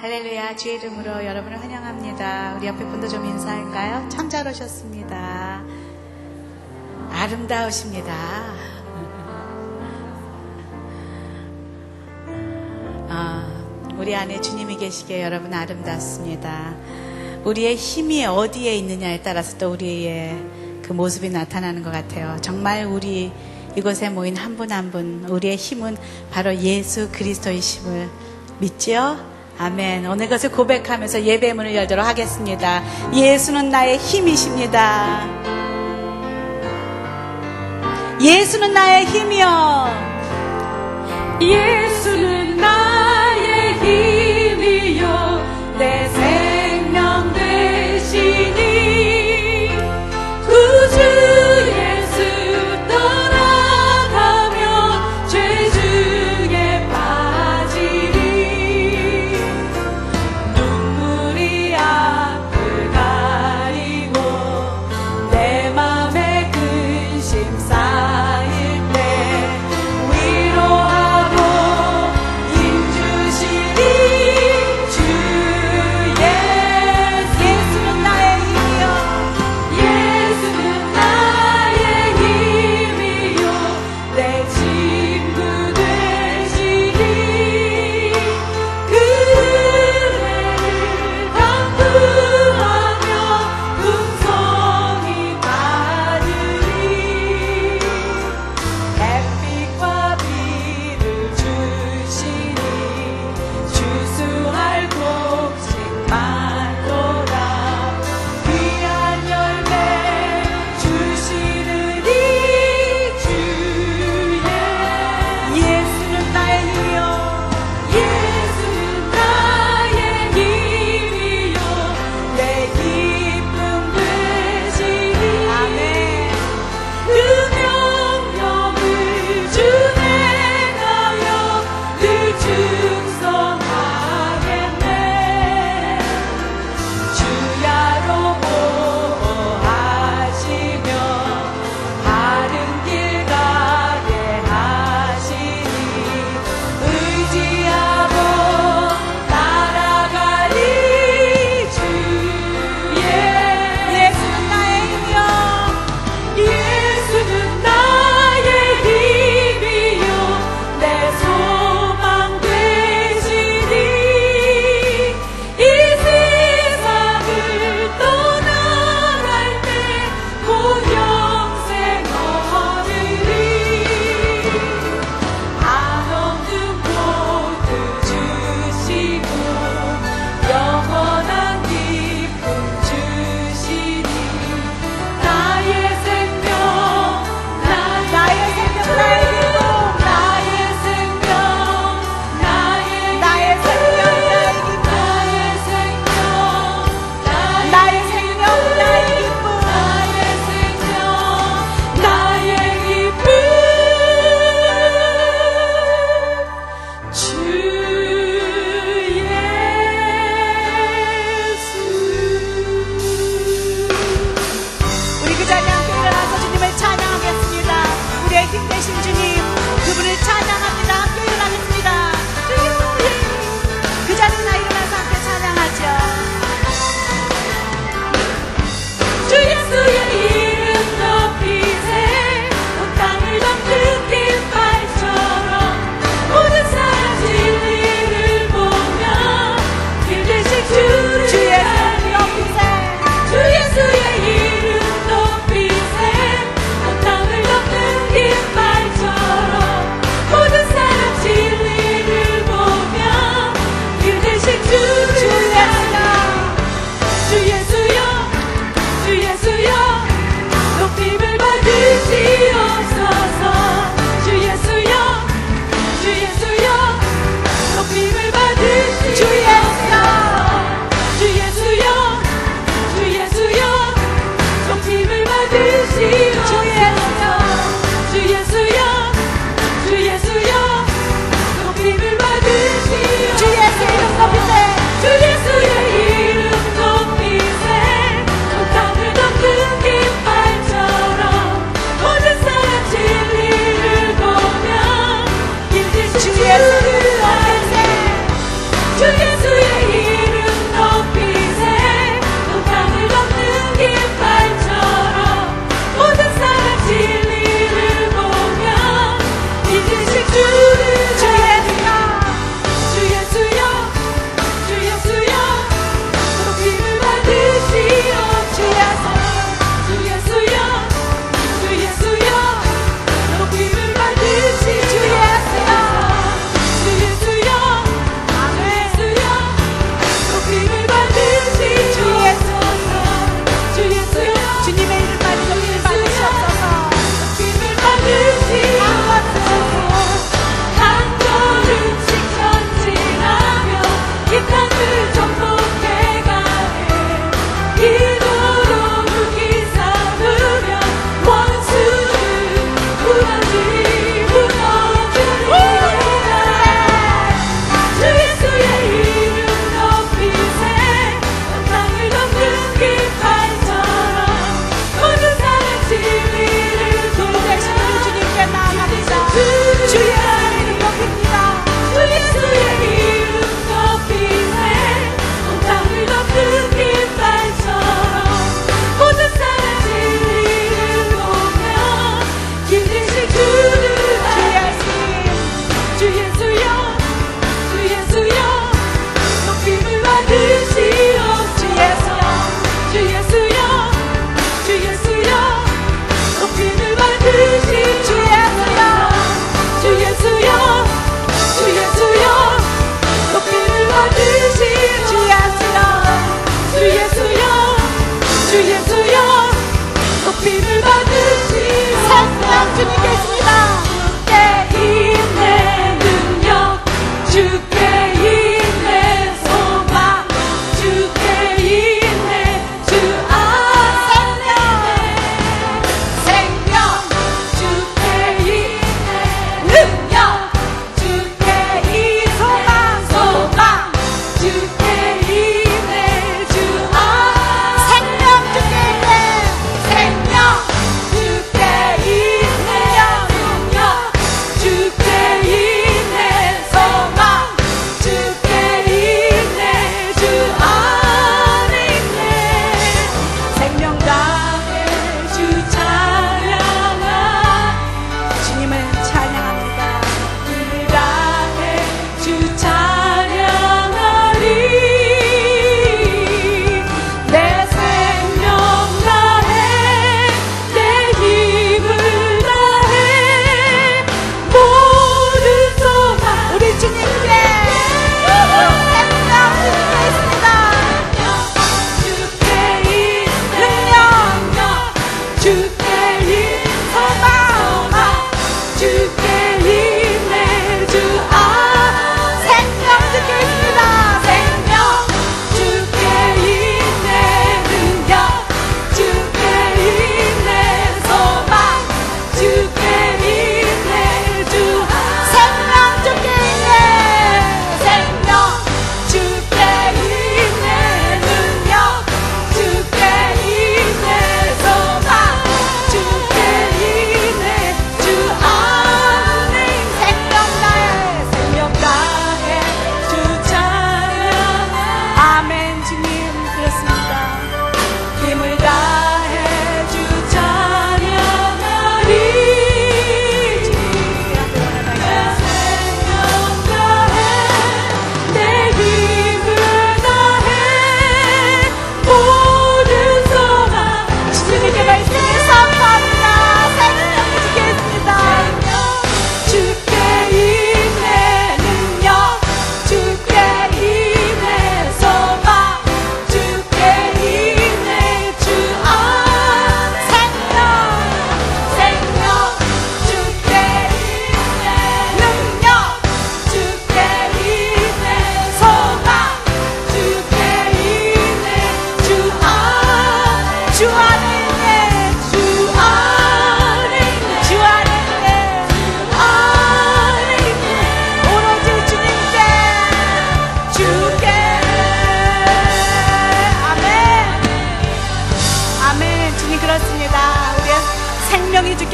할렐루야. 주의 이름으로 여러분을 환영합니다. 우리 옆에 분도 좀 인사할까요? 참 잘 오셨습니다. 아름다우십니다. 우리 안에 주님이 계시기에 여러분 아름답습니다. 우리의 힘이 어디에 있느냐에 따라서 또 우리의 그 모습이 나타나는 것 같아요. 정말 우리 이곳에 모인 한 분 한 분, 우리의 힘은 바로 예수 그리스도이심을 믿지요? 아멘. 오늘 그것을 고백하면서 예배 문을 열도록 하겠습니다. 예수는 나의 힘이십니다. 예수는 나의 힘이요. 예수는 나의 힘이요. 내 생명 되시니 구주 예수 떠나가며 죄 중에 빠지리. 눈물이 앞을 가리고 내 맘에 근심 쌓일 때 위로하고 힘주시니 주 예수는 나의 힘이요. 예수는 나의 힘이요. 내 친구 되시니 그 은혜를 간구하며 음성이 받으리. 햇빛과 비를 주시니 주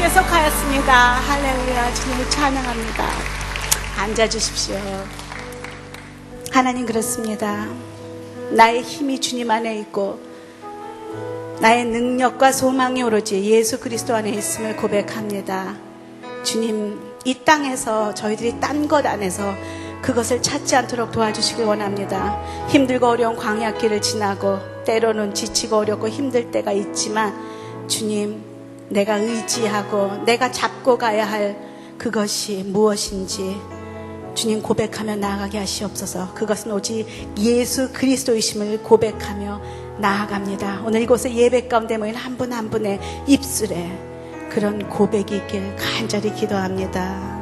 속하였습니다. 할렐루야. 주님을 찬양합니다. 앉아주십시오. 하나님, 그렇습니다. 나의 힘이 주님 안에 있고 나의 능력과 소망이 오로지 예수 그리스도 안에 있음을 고백합니다. 주님, 이 땅에서 저희들이 딴 것 안에서 그것을 찾지 않도록 도와주시길 원합니다. 힘들고 어려운 광야길을 지나고 때로는 지치고 어렵고 힘들 때가 있지만 주님, 내가 의지하고 내가 잡고 가야 할 그것이 무엇인지 주님 고백하며 나아가게 하시옵소서. 그것은 오직 예수 그리스도이심을 고백하며 나아갑니다. 오늘 이곳에 예배 가운데 모인 한 분 한 분의 입술에 그런 고백이 있길 간절히 기도합니다.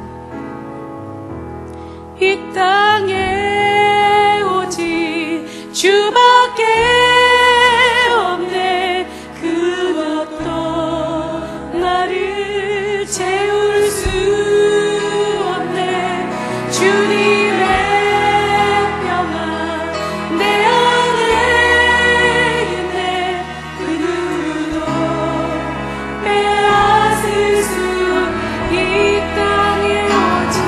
이 땅에 오직 주밖에 없네. 그것도 나를 채울 수 없네. 주님의 평안 내 안에 있네. 그 누구도 빼앗을 수 이 땅에 오직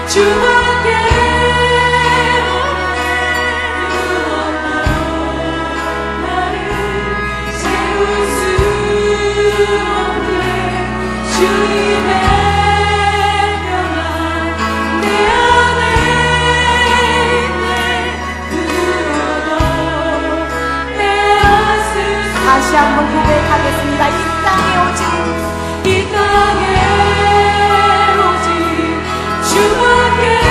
주밖에 나를 세울 수 없네. 주님의 평안 내 안에 있네. 그 누구도 빼앗을 수 다시 한번 고백하겠습니다. 이 땅에 오직 이 땅에 오직 주밖에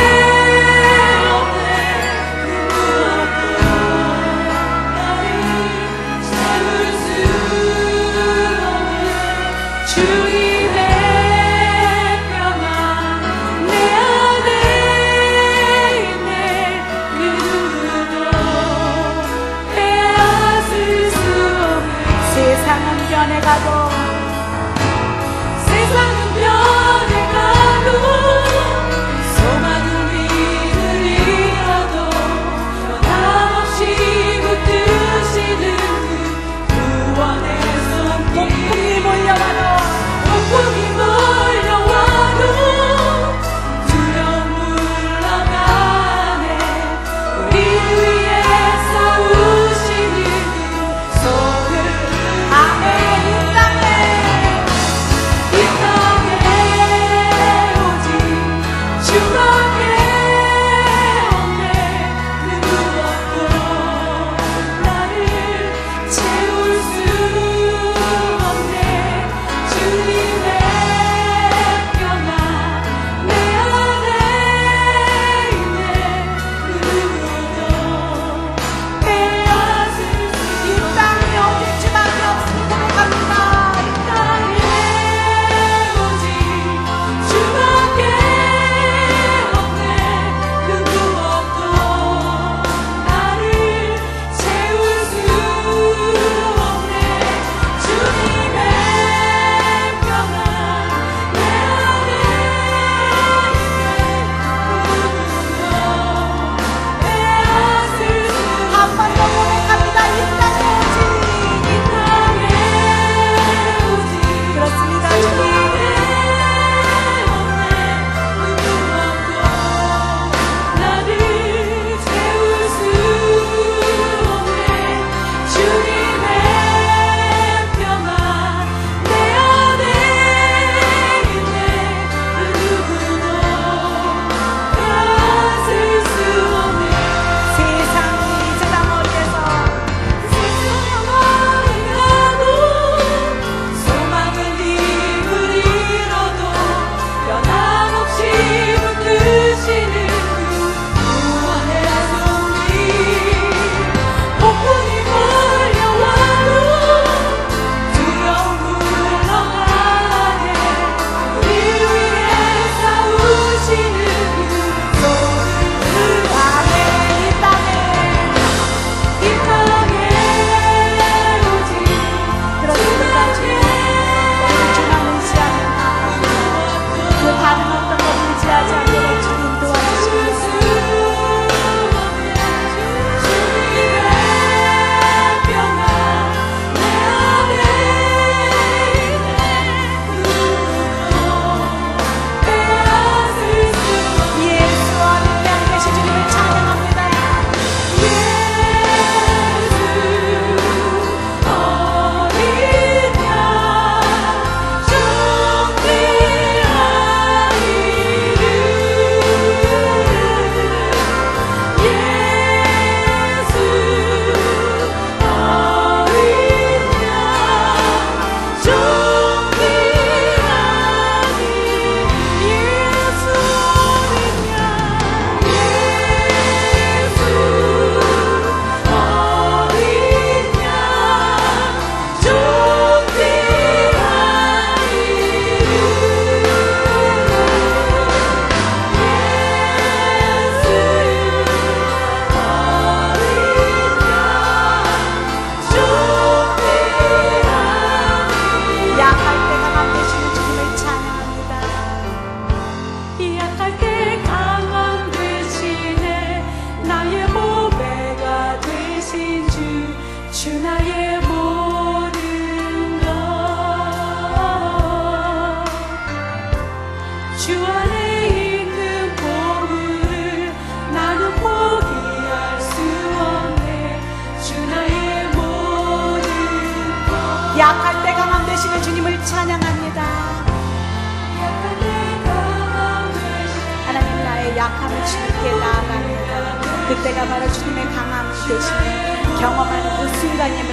우리의 약함을 주님께 나아갑니다. 그때가 바로 주님의 강함 되시는 경험하는 그 순간임을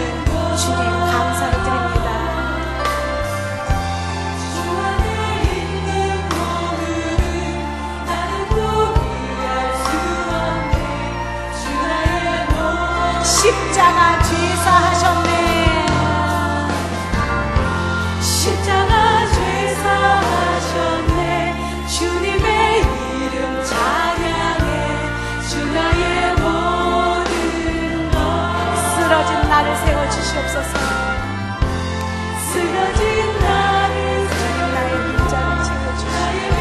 주님 감사를 드립니다. 십자가 죄사하셨네. 십자가 죄사하셨네. 주님의 이름 찬양해. 주 나의 모든 것. 쓰러진 나를 세워주시옵소서. 쓰러진 나를 나의 빈자를 채워주시옵소서.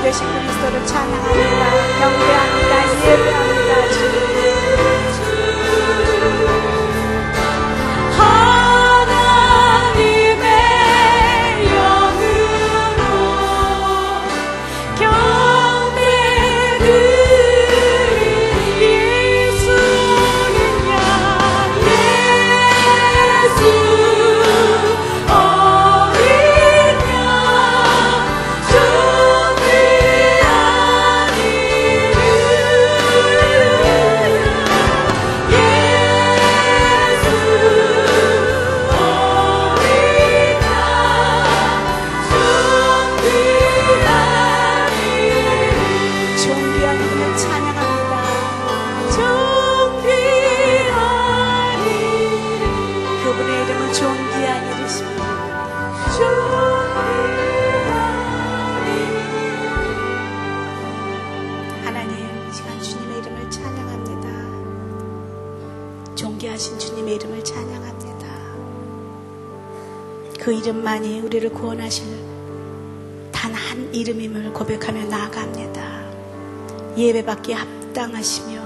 되신 그리스도를 찬양합니다. 경배합니다. 예배합니다. 주님. 존귀하신 주님의 이름을 찬양합니다. 그 이름만이 우리를 구원하실 단 한 이름임을 고백하며 나아갑니다. 예배받기에 합당하시며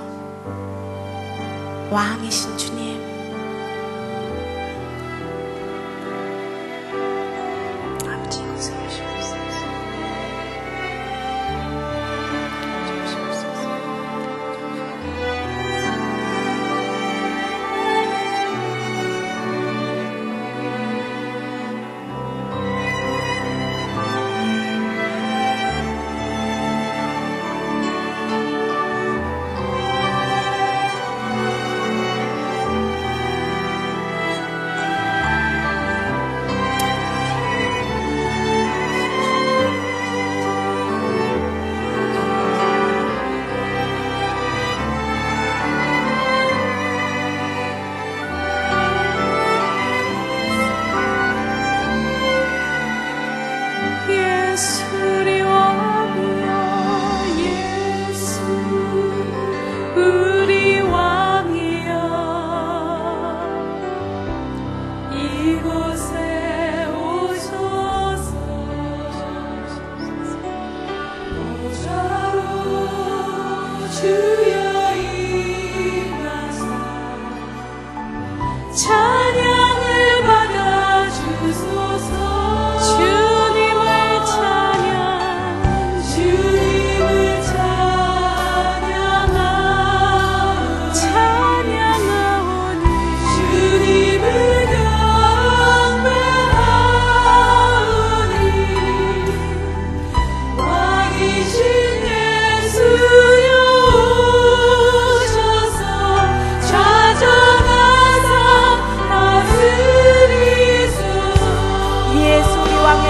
왕이신 주님, 아버지 용서하시옵소서.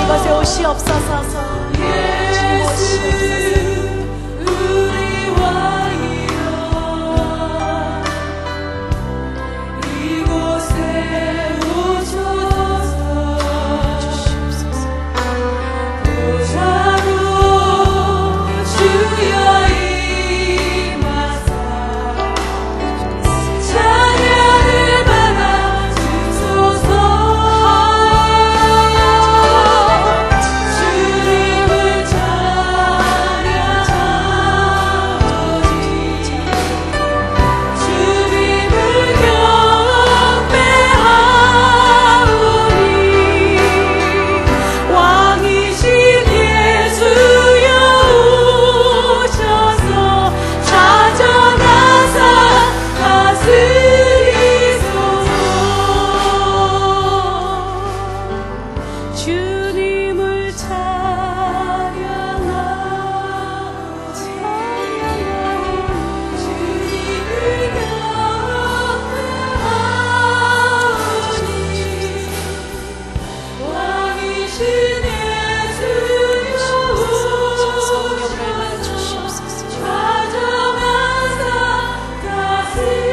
이곳에 오시옵소서. 주님 오시옵소서. 우리 왕이여 이곳에 오셔서 보좌로 주여 임하사 찬양을 받아 주소서. 주님을 찬양하오니 주님을 경배하오니 왕이신 예수여 오셔서 찾아가사 다스리소서. 주님을 찬양하오니 주님을 경배하오니 왕이신 예수여 성령을 주시옵소서. 찾아가사 다스리소서.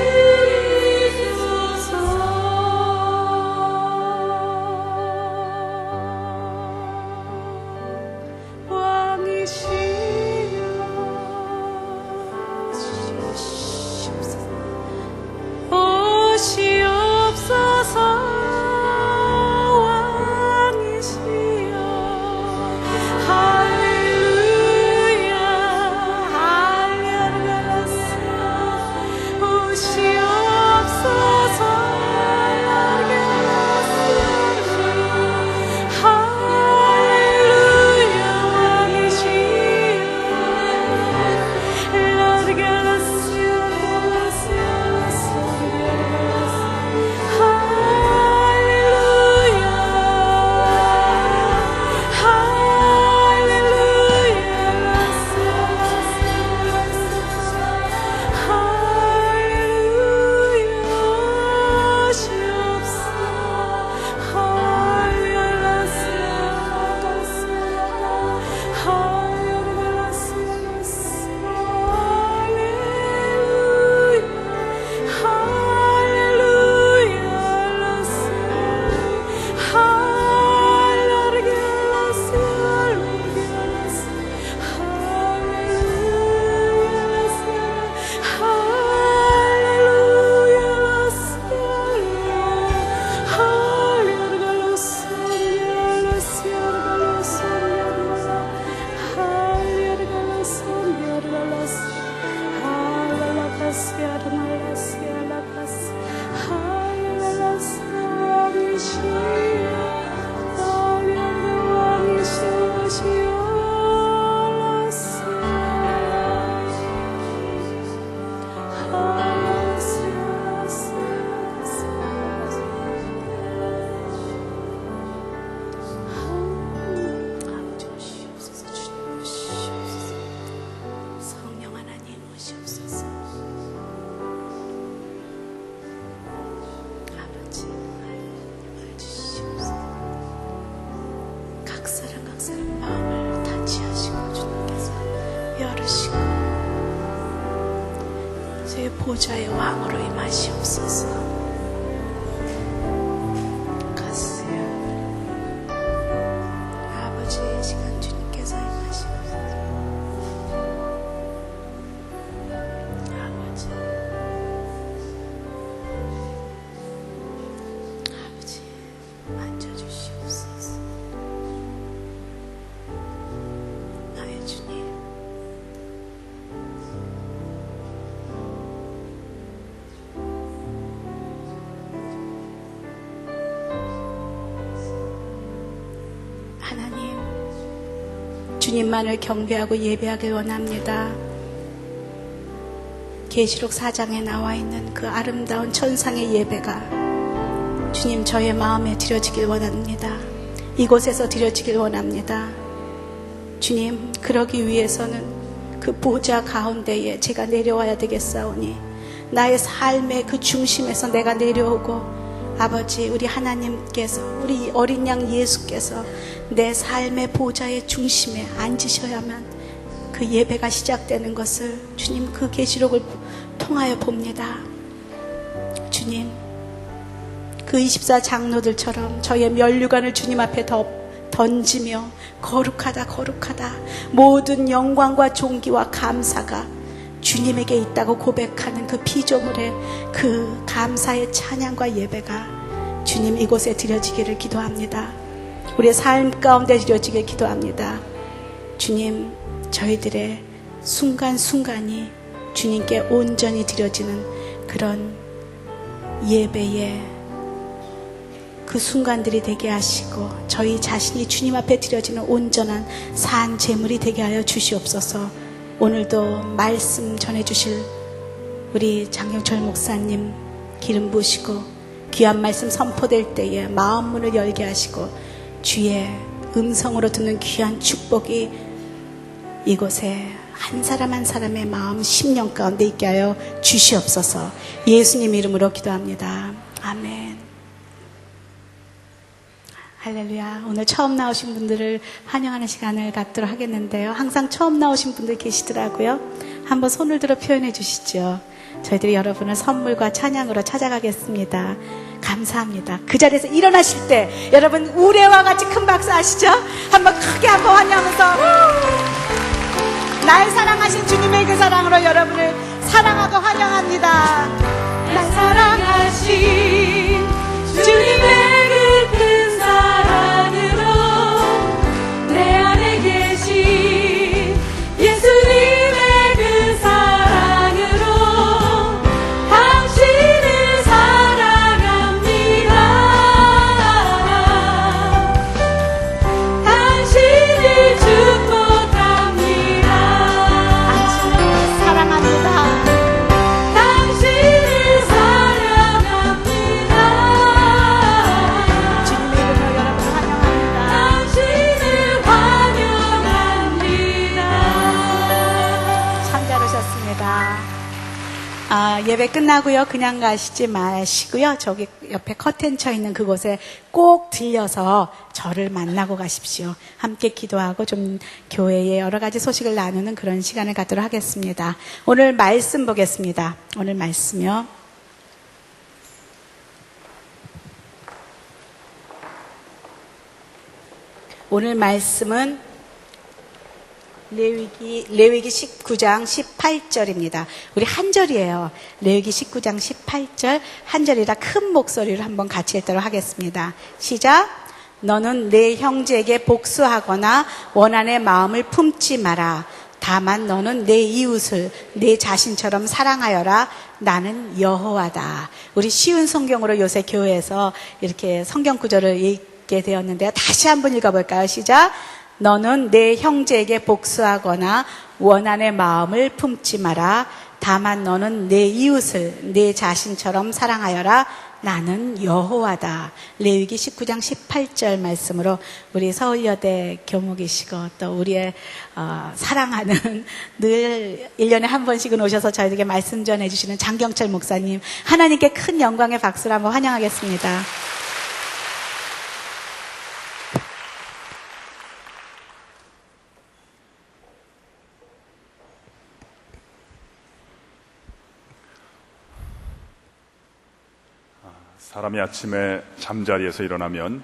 오시옵소서. 왕이시여 할렐루야 할렐루야 오시옵소서. 할렐루야 성령 하나님 오시옵소서. 아버지 하나님 주시옵소서. 각 사람 마음을 다치하시고 주님께서 열으시고 제 보좌의 왕으로 임하시옵소서. 아버지의 시간 주님께서 임하시옵소서. 아버지 만져주시옵소서. 나의 주님 하나님, 주님만을 경배하고 예배하길 원합니다. 계시록 4장에 나와 있는 그 아름다운 천상의 예배가 주님 저의 마음에 드려지길 원합니다. 이곳에서 드려지길 원합니다. 주님, 그러기 위해서는 그 보좌 가운데에 제가 내려와야 되겠사오니 나의 삶의 그 중심에서 내가 내려오고 아버지, 우리 하나님께서, 우리 어린 양 예수께서 내 삶의 보좌의 중심에 앉으셔야만 그 예배가 시작되는 것을 주님 그 계시록을 통하여 봅니다. 주님, 그 24 장로들처럼 저의 면류관을 주님 앞에 던지며 거룩하다 거룩하다, 모든 영광과 존귀와 감사가 주님에게 있다고 고백하는 그 피조물의 그 감사의 찬양과 예배가 주님 이곳에 드려지기를 기도합니다. 우리의 삶 가운데 드려지기를 기도합니다. 주님, 저희들의 순간순간이 주님께 온전히 드려지는 그런 예배의 그 순간들이 되게 하시고 저희 자신이 주님 앞에 드려지는 온전한 산 제물이 되게 하여 주시옵소서. 오늘도 말씀 전해주실 우리 장영철 목사님 기름 부으시고 귀한 말씀 선포될 때에 마음 문을 열게 하시고 주의 음성으로 듣는 귀한 축복이 이곳에 한 사람 한 사람의 마음 심령 가운데 있게 하여 주시옵소서. 예수님 이름으로 기도합니다. 아멘. 할렐루야. 오늘 처음 나오신 분들을 환영하는 시간을 갖도록 하겠는데요. 항상 처음 나오신 분들 계시더라고요. 한번 손을 들어 표현해 주시죠. 저희들이 여러분을 선물과 찬양으로 찾아가겠습니다. 감사합니다. 그 자리에서 일어나실 때 여러분 우레와 같이 큰 박수 하시죠? 한번 크게 한번 환영하면서 날 사랑하신 주님의 그 사랑으로 여러분을 사랑하고 환영합니다. 날 사랑하신 주님의 그 큰 사랑으로 내 안에 계신 예수님의 그 사랑으로 당신을 사랑합니다. 당신을 축복합니다. 당신을 사랑합니다. 당신을 사랑합니다. 주님의 이름으로 여러분을 환영합니다. 당신을 환영합니다. 참 잘하셨습니다. 예배 끝나고요. 그냥 가시지 마시고요. 저기 옆에 커튼 쳐 있는 그곳에 꼭 들려서 저를 만나고 가십시오. 함께 기도하고 좀 교회의 여러 가지 소식을 나누는 그런 시간을 갖도록 하겠습니다. 오늘 말씀 보겠습니다. 오늘 말씀이요. 오늘 말씀은 레위기 19장 18절입니다. 우리 한 절이에요. 레위기 19장 18절 한 절이라 큰 목소리로 한번 같이 읽도록 하겠습니다. 시작. 너는 내 형제에게 복수하거나 원한의 마음을 품지 마라. 다만 너는 내 이웃을 내 자신처럼 사랑하여라. 나는 여호와다. 우리 쉬운 성경으로 요새 교회에서 이렇게 성경 구절을 읽게 되었는데요. 다시 한번 읽어볼까요? 시작. 너는 내 형제에게 복수하거나 원한의 마음을 품지 마라. 다만 너는 내 이웃을 내 자신처럼 사랑하여라. 나는 여호와다. 레위기 19장 18절 말씀으로 우리 서울여대 교목이시고 또 우리의 사랑하는 늘 1년에 한 번씩은 오셔서 저희에게 말씀 전해주시는 장경철 목사님, 하나님께 큰 영광의 박수를 한번 환영하겠습니다. 사람이 아침에 잠자리에서 일어나면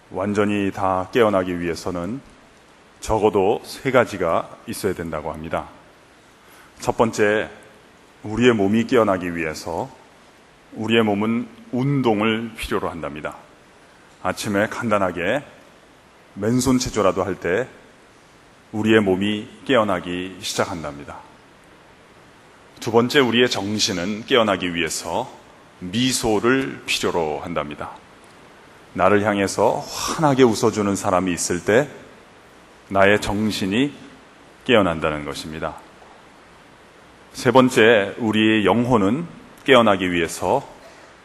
완전히 다 깨어나기 위해서는 적어도 3가지가 있어야 된다고 합니다. 첫 번째, 우리의 몸이 깨어나기 위해서 우리의 몸은 운동을 필요로 한답니다. 아침에 간단하게 맨손 체조라도 할 때 우리의 몸이 깨어나기 시작한답니다. 두 번째, 우리의 정신은 깨어나기 위해서 미소를 필요로 한답니다. 나를 향해서 환하게 웃어주는 사람이 있을 때 나의 정신이 깨어난다는 것입니다. 세 번째, 우리의 영혼은 깨어나기 위해서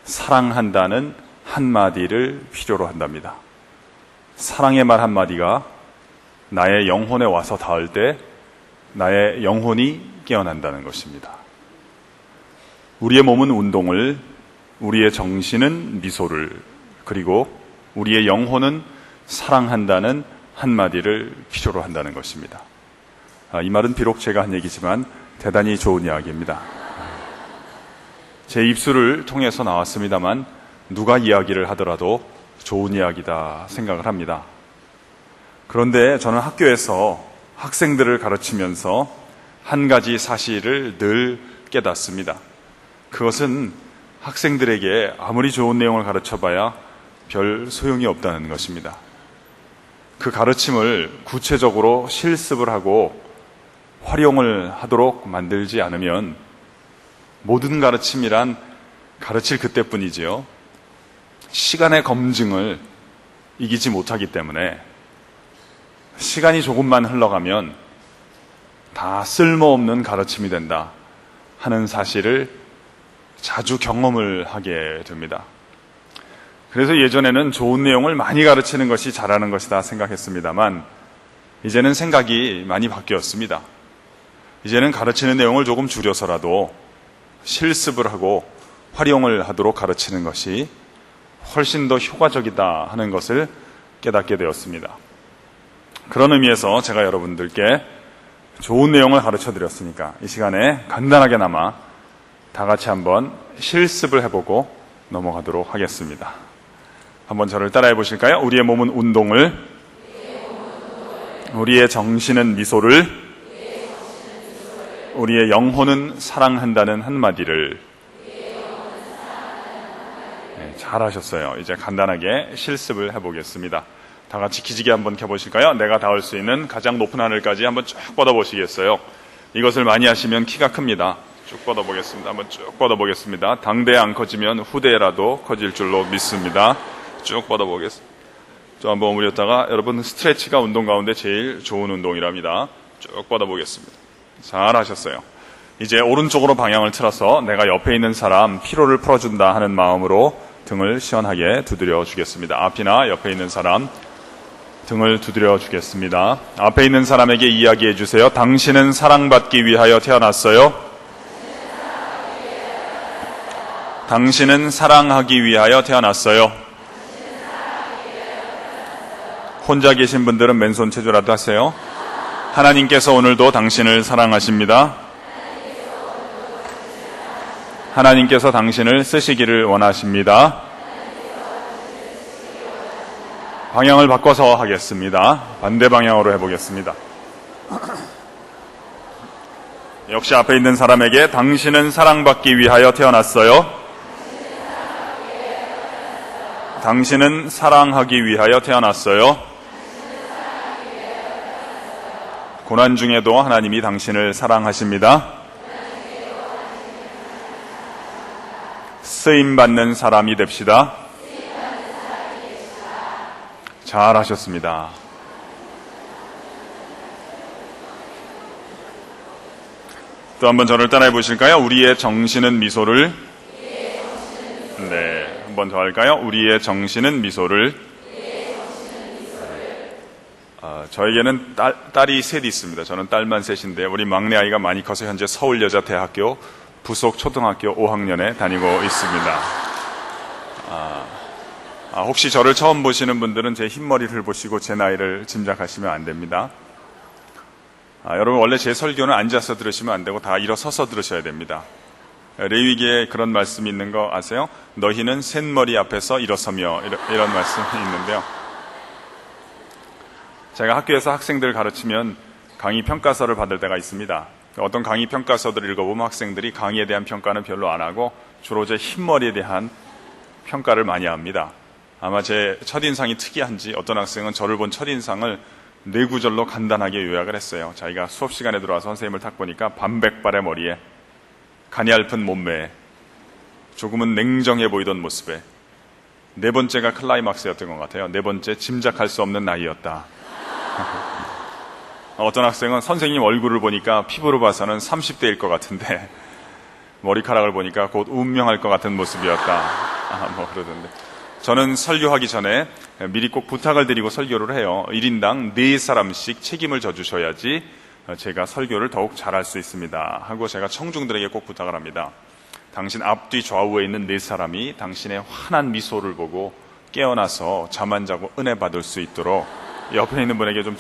사랑한다는 한마디를 필요로 한답니다. 사랑의 말 한마디가 나의 영혼에 와서 닿을 때 나의 영혼이 깨어난다는 것입니다. 우리의 몸은 운동을, 우리의 정신은 미소를, 그리고 우리의 영혼은 사랑한다는 한마디를 필요로 한다는 것입니다. 이 말은 비록 제가 한 얘기지만 대단히 좋은 이야기입니다. 제 입술을 통해서 나왔습니다만 누가 이야기를 하더라도 좋은 이야기다 생각을 합니다. 그런데 저는 학교에서 학생들을 가르치면서 한 가지 사실을 늘 깨닫습니다. 그것은 학생들에게 아무리 좋은 내용을 가르쳐봐야 별 소용이 없다는 것입니다. 그 가르침을 구체적으로 실습을 하고 활용을 하도록 만들지 않으면 모든 가르침이란 가르칠 그때뿐이지요. 시간의 검증을 이기지 못하기 때문에 시간이 조금만 흘러가면 다 쓸모없는 가르침이 된다 하는 사실을 자주 경험을 하게 됩니다. 그래서 예전에는 좋은 내용을 많이 가르치는 것이 잘하는 것이다 생각했습니다만 이제는 생각이 많이 바뀌었습니다. 이제는 가르치는 내용을 조금 줄여서라도 실습을 하고 활용을 하도록 가르치는 것이 훨씬 더 효과적이다 하는 것을 깨닫게 되었습니다. 그런 의미에서 제가 여러분들께 좋은 내용을 가르쳐 드렸으니까 이 시간에 간단하게나마 다 같이 한번 실습을 해보고 넘어가도록 하겠습니다. 한번 저를 따라해 보실까요? 우리의 몸은 운동을, 우리의 정신은 미소를, 우리의 영혼은 사랑한다는 한마디를. 네, 잘하셨어요. 이제 간단하게 실습을 해보겠습니다. 다 같이 기지개 한번 켜보실까요? 내가 닿을 수 있는 가장 높은 하늘까지 한번 쭉 뻗어보시겠어요? 이것을 많이 하시면 키가 큽니다. 쭉 뻗어보겠습니다. 한번 쭉 뻗어보겠습니다. 당대에 안 커지면 후대에라도 커질 줄로 믿습니다. 쭉 뻗어보겠습니다. 좀 한번 오므렸다가 여러분 스트레치가 운동 가운데 제일 좋은 운동이랍니다. 쭉 뻗어보겠습니다. 잘하셨어요. 이제 오른쪽으로 방향을 틀어서 내가 옆에 있는 사람 피로를 풀어준다 하는 마음으로 등을 시원하게 두드려 주겠습니다. 앞이나 옆에 있는 사람 등을 두드려 주겠습니다. 앞에 있는 사람에게 이야기해 주세요. 당신은 사랑받기 위하여 태어났어요. 당신은 사랑하기 위하여 태어났어요. 혼자 계신 분들은 맨손 체조라도 하세요. 하나님께서 오늘도 당신을 사랑하십니다. 하나님께서 당신을 쓰시기를 원하십니다. 방향을 바꿔서 하겠습니다. 반대 방향으로 해보겠습니다. 역시 앞에 있는 사람에게 당신은 사랑받기 위하여 태어났어요. 당신은 사랑하기 위하여 태어났어요. 고난 중에도 하나님이 당신을 사랑하십니다. 쓰임받는 사람이 됩시다. 잘하셨습니다. 또 한번 저를 따라해 보실까요? 우리의 정신은 미소를. 네, 한번 더 할까요? 우리의 정신은 미소를. 저에게는 딸이 셋 있습니다. 저는 딸만 셋인데 우리 막내 아이가 많이 커서 현재 서울여자대학교 부속 초등학교 5학년에 다니고 있습니다. 혹시 저를 처음 보시는 분들은 제 흰머리를 보시고 제 나이를 짐작하시면 안 됩니다. 여러분 원래 제 설교는 앉아서 들으시면 안 되고 다 일어서서 들으셔야 됩니다. 레위기에 그런 말씀이 있는 거 아세요? 너희는 셋머리 앞에서 일어서며 이런 말씀이 있는데요. 제가 학교에서 학생들 가르치면 강의 평가서를 받을 때가 있습니다. 어떤 강의 평가서들을 읽어보면 학생들이 강의에 대한 평가는 별로 안 하고 주로 제 흰머리에 대한 평가를 많이 합니다. 아마 제 첫인상이 특이한지 어떤 학생은 저를 본 첫인상을 4구절로 간단하게 요약을 했어요. 자기가 수업 시간에 들어와서 선생님을 딱 보니까 반백발의 머리에 가냘픈 몸매에 조금은 냉정해 보이던 모습에 4번째가 클라이막스였던 것 같아요. 4번째 짐작할 수 없는 나이였다. 어떤 학생은 선생님 얼굴을 보니까 피부로 봐서는 30대일 것 같은데 머리카락을 보니까 곧 운명할 것 같은 모습이었다. 뭐 그러던데. 저는 설교하기 전에 미리 꼭 부탁을 드리고 설교를 해요. 1인당 4사람씩 책임을 져주셔야지 제가 설교를 더욱 잘할 수 있습니다 하고 제가 청중들에게 꼭 부탁을 합니다. 당신 앞뒤 좌우에 있는 네 사람이 당신의 환한 미소를 보고 깨어나서 잠 안 자고 은혜 받을 수 있도록 옆에 있는 분에게 좀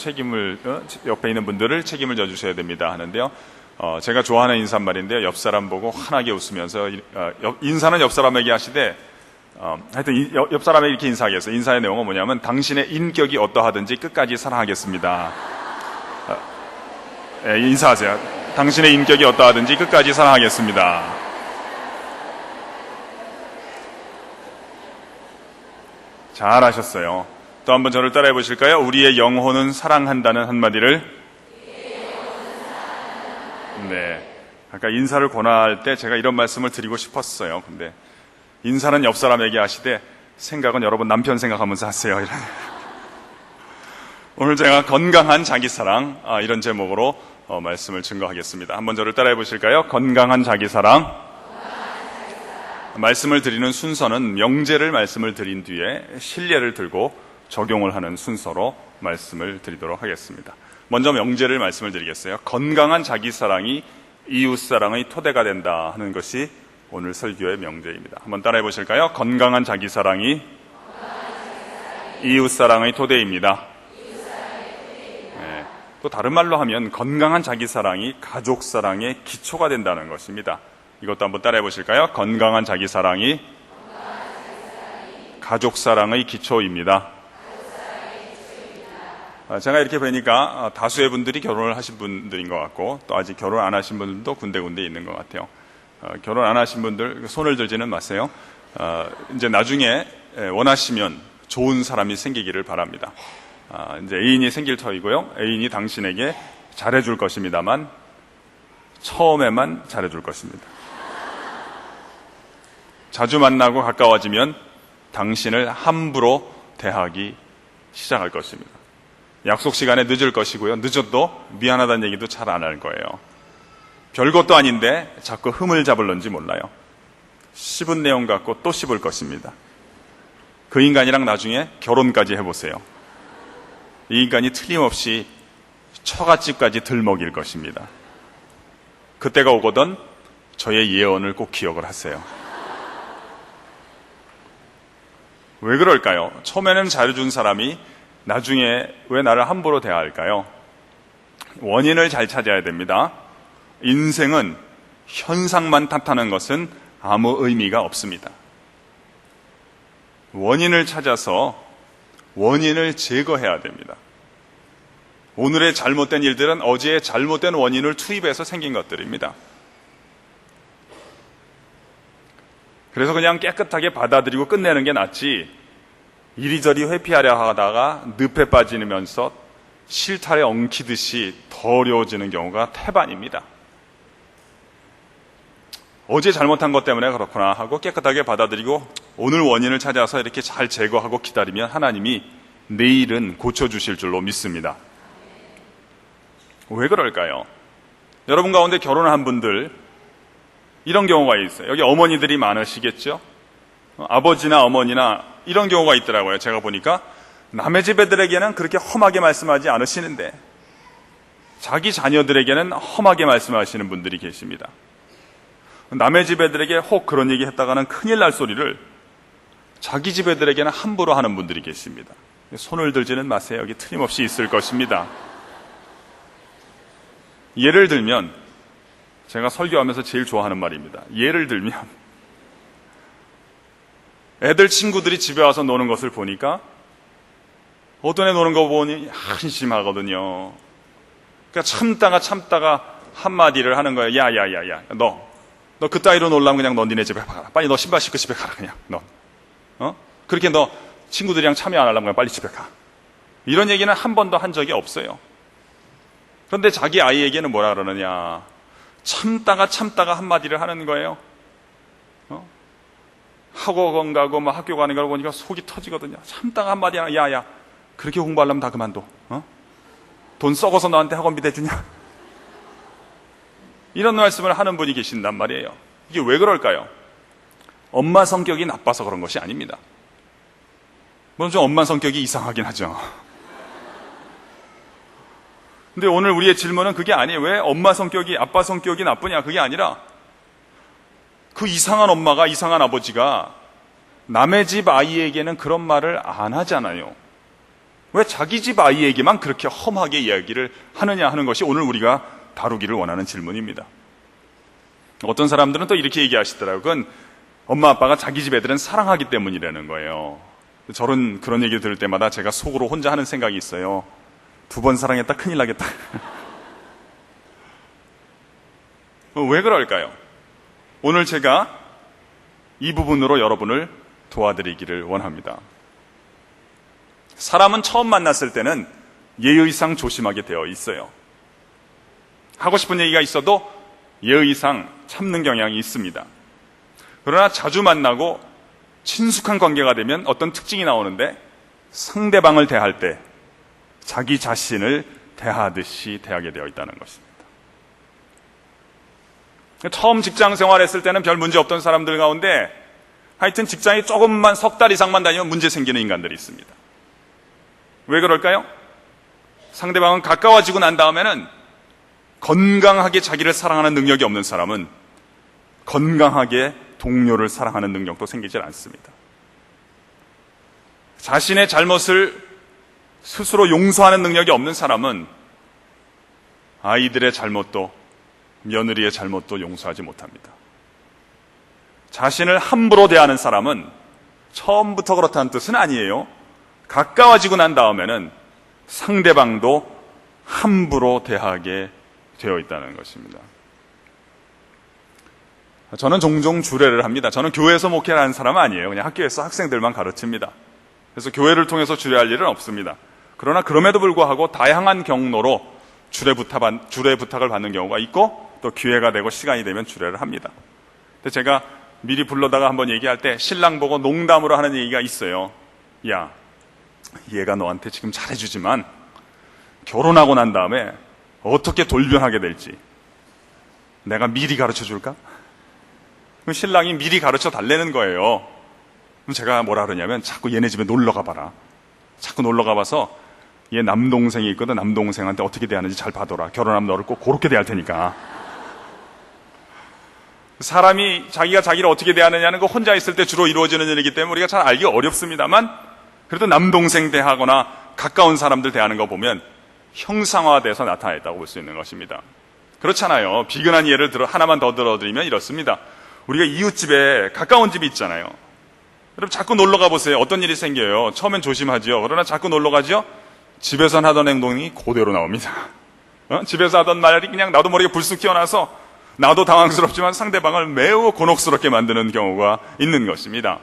옆에 있는 분들을 책임을 져주셔야 됩니다 하는데요. 제가 좋아하는 인사말인데요. 옆 사람 보고 환하게 웃으면서, 인사는 옆 사람에게 하시되, 하여튼 옆 사람에게 이렇게 인사하겠어요. 인사의 내용은 뭐냐면, 당신의 인격이 어떠하든지 끝까지 사랑하겠습니다. 인사하세요. 당신의 인격이 어떠하든지 끝까지 사랑하겠습니다. 잘하셨어요. 또 한번 저를 따라해 보실까요? 우리의 영혼은 사랑한다는 한마디를. 네. 아까 인사를 권할 때 제가 이런 말씀을 드리고 싶었어요. 근데 인사는 옆 사람에게 하시되 생각은 여러분 남편 생각하면서 하세요. 오늘 제가 건강한 자기사랑, 이런 제목으로 말씀을 증거하겠습니다. 한번 저를 따라해 보실까요? 건강한 자기사랑. 말씀을 드리는 순서는 명제를 말씀을 드린 뒤에 신뢰를 들고 적용을 하는 순서로 말씀을 드리도록 하겠습니다. 먼저 명제를 말씀을 드리겠어요. 건강한 자기사랑이 이웃사랑의 토대가 된다 하는 것이 오늘 설교의 명제입니다. 한번 따라해 보실까요? 건강한 자기사랑이 이웃사랑의 토대입니다. 네. 또 다른 말로 하면 건강한 자기사랑이 가족사랑의 기초가 된다는 것입니다. 이것도 한번 따라해 보실까요? 건강한 자기사랑이 가족사랑의 기초입니다. 제가 이렇게 뵈니까 다수의 분들이 결혼을 하신 분들인 것 같고, 또 아직 결혼 안 하신 분들도 군데군데 있는 것 같아요. 결혼 안 하신 분들 손을 들지는 마세요. 이제 나중에 원하시면 좋은 사람이 생기기를 바랍니다. 이제 애인이 생길 터이고요. 애인이 당신에게 잘해줄 것입니다만 처음에만 잘해줄 것입니다. 자주 만나고 가까워지면 당신을 함부로 대하기 시작할 것입니다. 약속 시간에 늦을 것이고요. 늦어도 미안하다는 얘기도 잘 안 할 거예요. 별것도 아닌데 자꾸 흠을 잡을런지 몰라요. 씹은 내용 갖고 또 씹을 것입니다. 그 인간이랑 나중에 결혼까지 해보세요. 이 인간이 틀림없이 처갓집까지 들먹일 것입니다. 그때가 오거든 저의 예언을 꼭 기억을 하세요. 왜 그럴까요? 처음에는 잘해준 사람이 나중에 왜 나를 함부로 대할까요? 원인을 잘 찾아야 됩니다. 인생은 현상만 탓하는 것은 아무 의미가 없습니다. 원인을 찾아서 원인을 제거해야 됩니다. 오늘의 잘못된 일들은 어제의 잘못된 원인을 투입해서 생긴 것들입니다. 그래서 그냥 깨끗하게 받아들이고 끝내는 게 낫지, 이리저리 회피하려 하다가 늪에 빠지면서 실타래 엉키듯이 더 어려워지는 경우가 태반입니다. 어제 잘못한 것 때문에 그렇구나 하고 깨끗하게 받아들이고 오늘 원인을 찾아서 이렇게 잘 제거하고 기다리면 하나님이 내일은 고쳐주실 줄로 믿습니다. 왜 그럴까요? 여러분 가운데 결혼한 분들 이런 경우가 있어요. 여기 어머니들이 많으시겠죠? 아버지나 어머니나 이런 경우가 있더라고요. 제가 보니까 남의 집 애들에게는 그렇게 험하게 말씀하지 않으시는데 자기 자녀들에게는 험하게 말씀하시는 분들이 계십니다. 남의 집 애들에게 혹 그런 얘기 했다가는 큰일 날 소리를 자기 집 애들에게는 함부로 하는 분들이 계십니다. 손을 들지는 마세요. 여기 틀림없이 있을 것입니다. 예를 들면 제가 설교하면서 제일 좋아하는 말입니다. 예를 들면 애들 친구들이 집에 와서 노는 것을 보니까 어떤 애 노는 거 보니 한심하거든요. 그러니까 참다가 한마디를 하는 거예요. 야야야야 너 그따위로 놀라면 그냥 너 니네 집에 가라. 빨리 너 신발 신고 집에 가라. 그냥 너 그렇게 너 친구들이랑 참여 안 하려면 그냥 빨리 집에 가. 이런 얘기는 한 번도 한 적이 없어요. 그런데 자기 아이에게는 뭐라 그러느냐, 참다가 한마디를 하는 거예요. 학원 가고 뭐 학교 가는 걸 보니까 속이 터지거든요. 참다가 한마디 하나, 야야 그렇게 공부하려면 다 그만둬. 돈 썩어서 너한테 학원비 대주냐? 이런 말씀을 하는 분이 계신단 말이에요. 이게 왜 그럴까요? 엄마 성격이 나빠서 그런 것이 아닙니다. 물론 좀 엄마 성격이 이상하긴 하죠. 근데 오늘 우리의 질문은 그게 아니에요. 왜 엄마 성격이, 아빠 성격이 나쁘냐? 그게 아니라 그 이상한 엄마가, 이상한 아버지가 남의 집 아이에게는 그런 말을 안 하잖아요. 왜 자기 집 아이에게만 그렇게 험하게 이야기를 하느냐 하는 것이 오늘 우리가 다루기를 원하는 질문입니다. 어떤 사람들은 또 이렇게 얘기하시더라고요. 그건 엄마 아빠가 자기 집 애들은 사랑하기 때문이라는 거예요. 저는 그런 얘기 들을 때마다 제가 속으로 혼자 하는 생각이 있어요. 2번 사랑했다 큰일 나겠다. 왜 그럴까요? 오늘 제가 이 부분으로 여러분을 도와드리기를 원합니다. 사람은 처음 만났을 때는 예의상 조심하게 되어 있어요. 하고 싶은 얘기가 있어도 예의상 참는 경향이 있습니다. 그러나 자주 만나고 친숙한 관계가 되면 어떤 특징이 나오는데 상대방을 대할 때 자기 자신을 대하듯이 대하게 되어 있다는 것입니다. 처음 직장 생활했을 때는 별 문제 없던 사람들 가운데 하여튼 직장에 조금만 3달 이상만 다니면 문제 생기는 인간들이 있습니다. 왜 그럴까요? 상대방은 가까워지고 난 다음에는 건강하게 자기를 사랑하는 능력이 없는 사람은 건강하게 동료를 사랑하는 능력도 생기질 않습니다. 자신의 잘못을 스스로 용서하는 능력이 없는 사람은 아이들의 잘못도 며느리의 잘못도 용서하지 못합니다. 자신을 함부로 대하는 사람은 처음부터 그렇다는 뜻은 아니에요. 가까워지고 난 다음에는 상대방도 함부로 대하게 되어 있다는 것입니다. 저는 종종 주례를 합니다. 저는 교회에서 목회를 하는 사람은 아니에요. 그냥 학교에서 학생들만 가르칩니다. 그래서 교회를 통해서 주례할 일은 없습니다. 그러나 그럼에도 불구하고 다양한 경로로 주례 부탁을 받는 경우가 있고 또 기회가 되고 시간이 되면 주례를 합니다. 근데 제가 미리 불러다가 한번 얘기할 때 신랑 보고 농담으로 하는 얘기가 있어요. 야, 얘가 너한테 지금 잘해주지만 결혼하고 난 다음에 어떻게 돌변하게 될지 내가 미리 가르쳐 줄까? 그럼 신랑이 미리 가르쳐 달라는 거예요. 그럼 제가 뭐라 그러냐면 자꾸 얘네 집에 놀러 가봐라. 자꾸 놀러 가봐서 얘 남동생이 있거든. 남동생한테 어떻게 대하는지 잘 봐둬라. 결혼하면 너를 꼭 그렇게 대할 테니까. 사람이 자기가 자기를 어떻게 대하느냐는 거 혼자 있을 때 주로 이루어지는 일이기 때문에 우리가 잘 알기 어렵습니다만 그래도 남동생 대하거나 가까운 사람들 대하는 거 보면 형상화돼서 나타났다고 볼 수 있는 것입니다. 그렇잖아요. 비근한 예를 하나만 더 들어드리면 이렇습니다. 우리가 이웃집에 가까운 집이 있잖아요. 여러분 자꾸 놀러 가보세요. 어떤 일이 생겨요. 처음엔 조심하지요. 그러나 자꾸 놀러 가지요. 집에서 하던 행동이 그대로 나옵니다. 집에서 하던 말이 그냥 나도 모르게 불쑥 튀어나와서 나도 당황스럽지만 상대방을 매우 곤혹스럽게 만드는 경우가 있는 것입니다.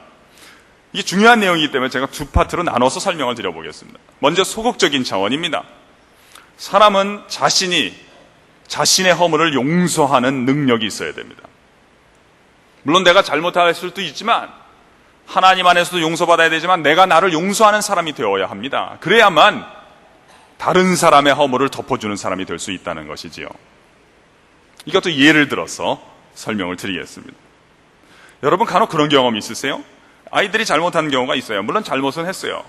이게 중요한 내용이기 때문에 제가 2파트로 나눠서 설명을 드려보겠습니다. 먼저 소극적인 차원입니다. 사람은 자신의 허물을 용서하는 능력이 있어야 됩니다. 물론 내가 잘못할 수도 있지만 하나님 안에서도 용서받아야 되지만 내가 나를 용서하는 사람이 되어야 합니다. 그래야만 다른 사람의 허물을 덮어주는 사람이 될 수 있다는 것이지요. 이것도 예를 들어서 설명을 드리겠습니다. 여러분 간혹 그런 경험이 있으세요? 아이들이 잘못한 경우가 있어요. 물론 잘못은 했어요.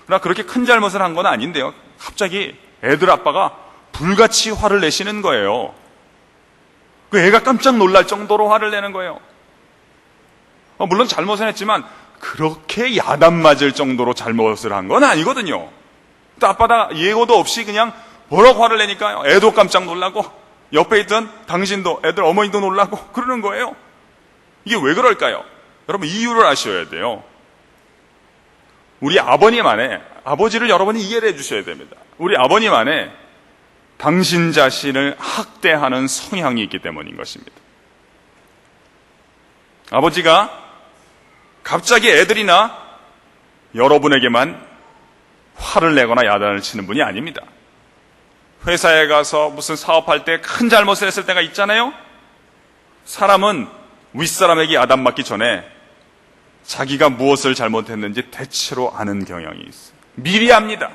그러나 그렇게 큰 잘못을 한 건 아닌데요. 갑자기 애들 아빠가 불같이 화를 내시는 거예요. 그 애가 깜짝 놀랄 정도로 화를 내는 거예요. 물론 잘못은 했지만 그렇게 야단 맞을 정도로 잘못을 한 건 아니거든요. 또 아빠가 예고도 없이 그냥 뭐라고 화를 내니까 애도 깜짝 놀라고 옆에 있던 당신도 애들 어머니도 놀라고 그러는 거예요. 이게 왜 그럴까요? 여러분 이유를 아셔야 돼요. 우리 아버님 안에 아버지를 여러분이 이해를 해주셔야 됩니다. 우리 아버님 안에 당신 자신을 학대하는 성향이 있기 때문인 것입니다. 아버지가 갑자기 애들이나 여러분에게만 화를 내거나 야단을 치는 분이 아닙니다. 회사에 가서 무슨 사업할 때 큰 잘못을 했을 때가 있잖아요. 사람은 윗사람에게 야단 맞기 전에 자기가 무엇을 잘못했는지 대체로 아는 경향이 있어요. 미리 압니다.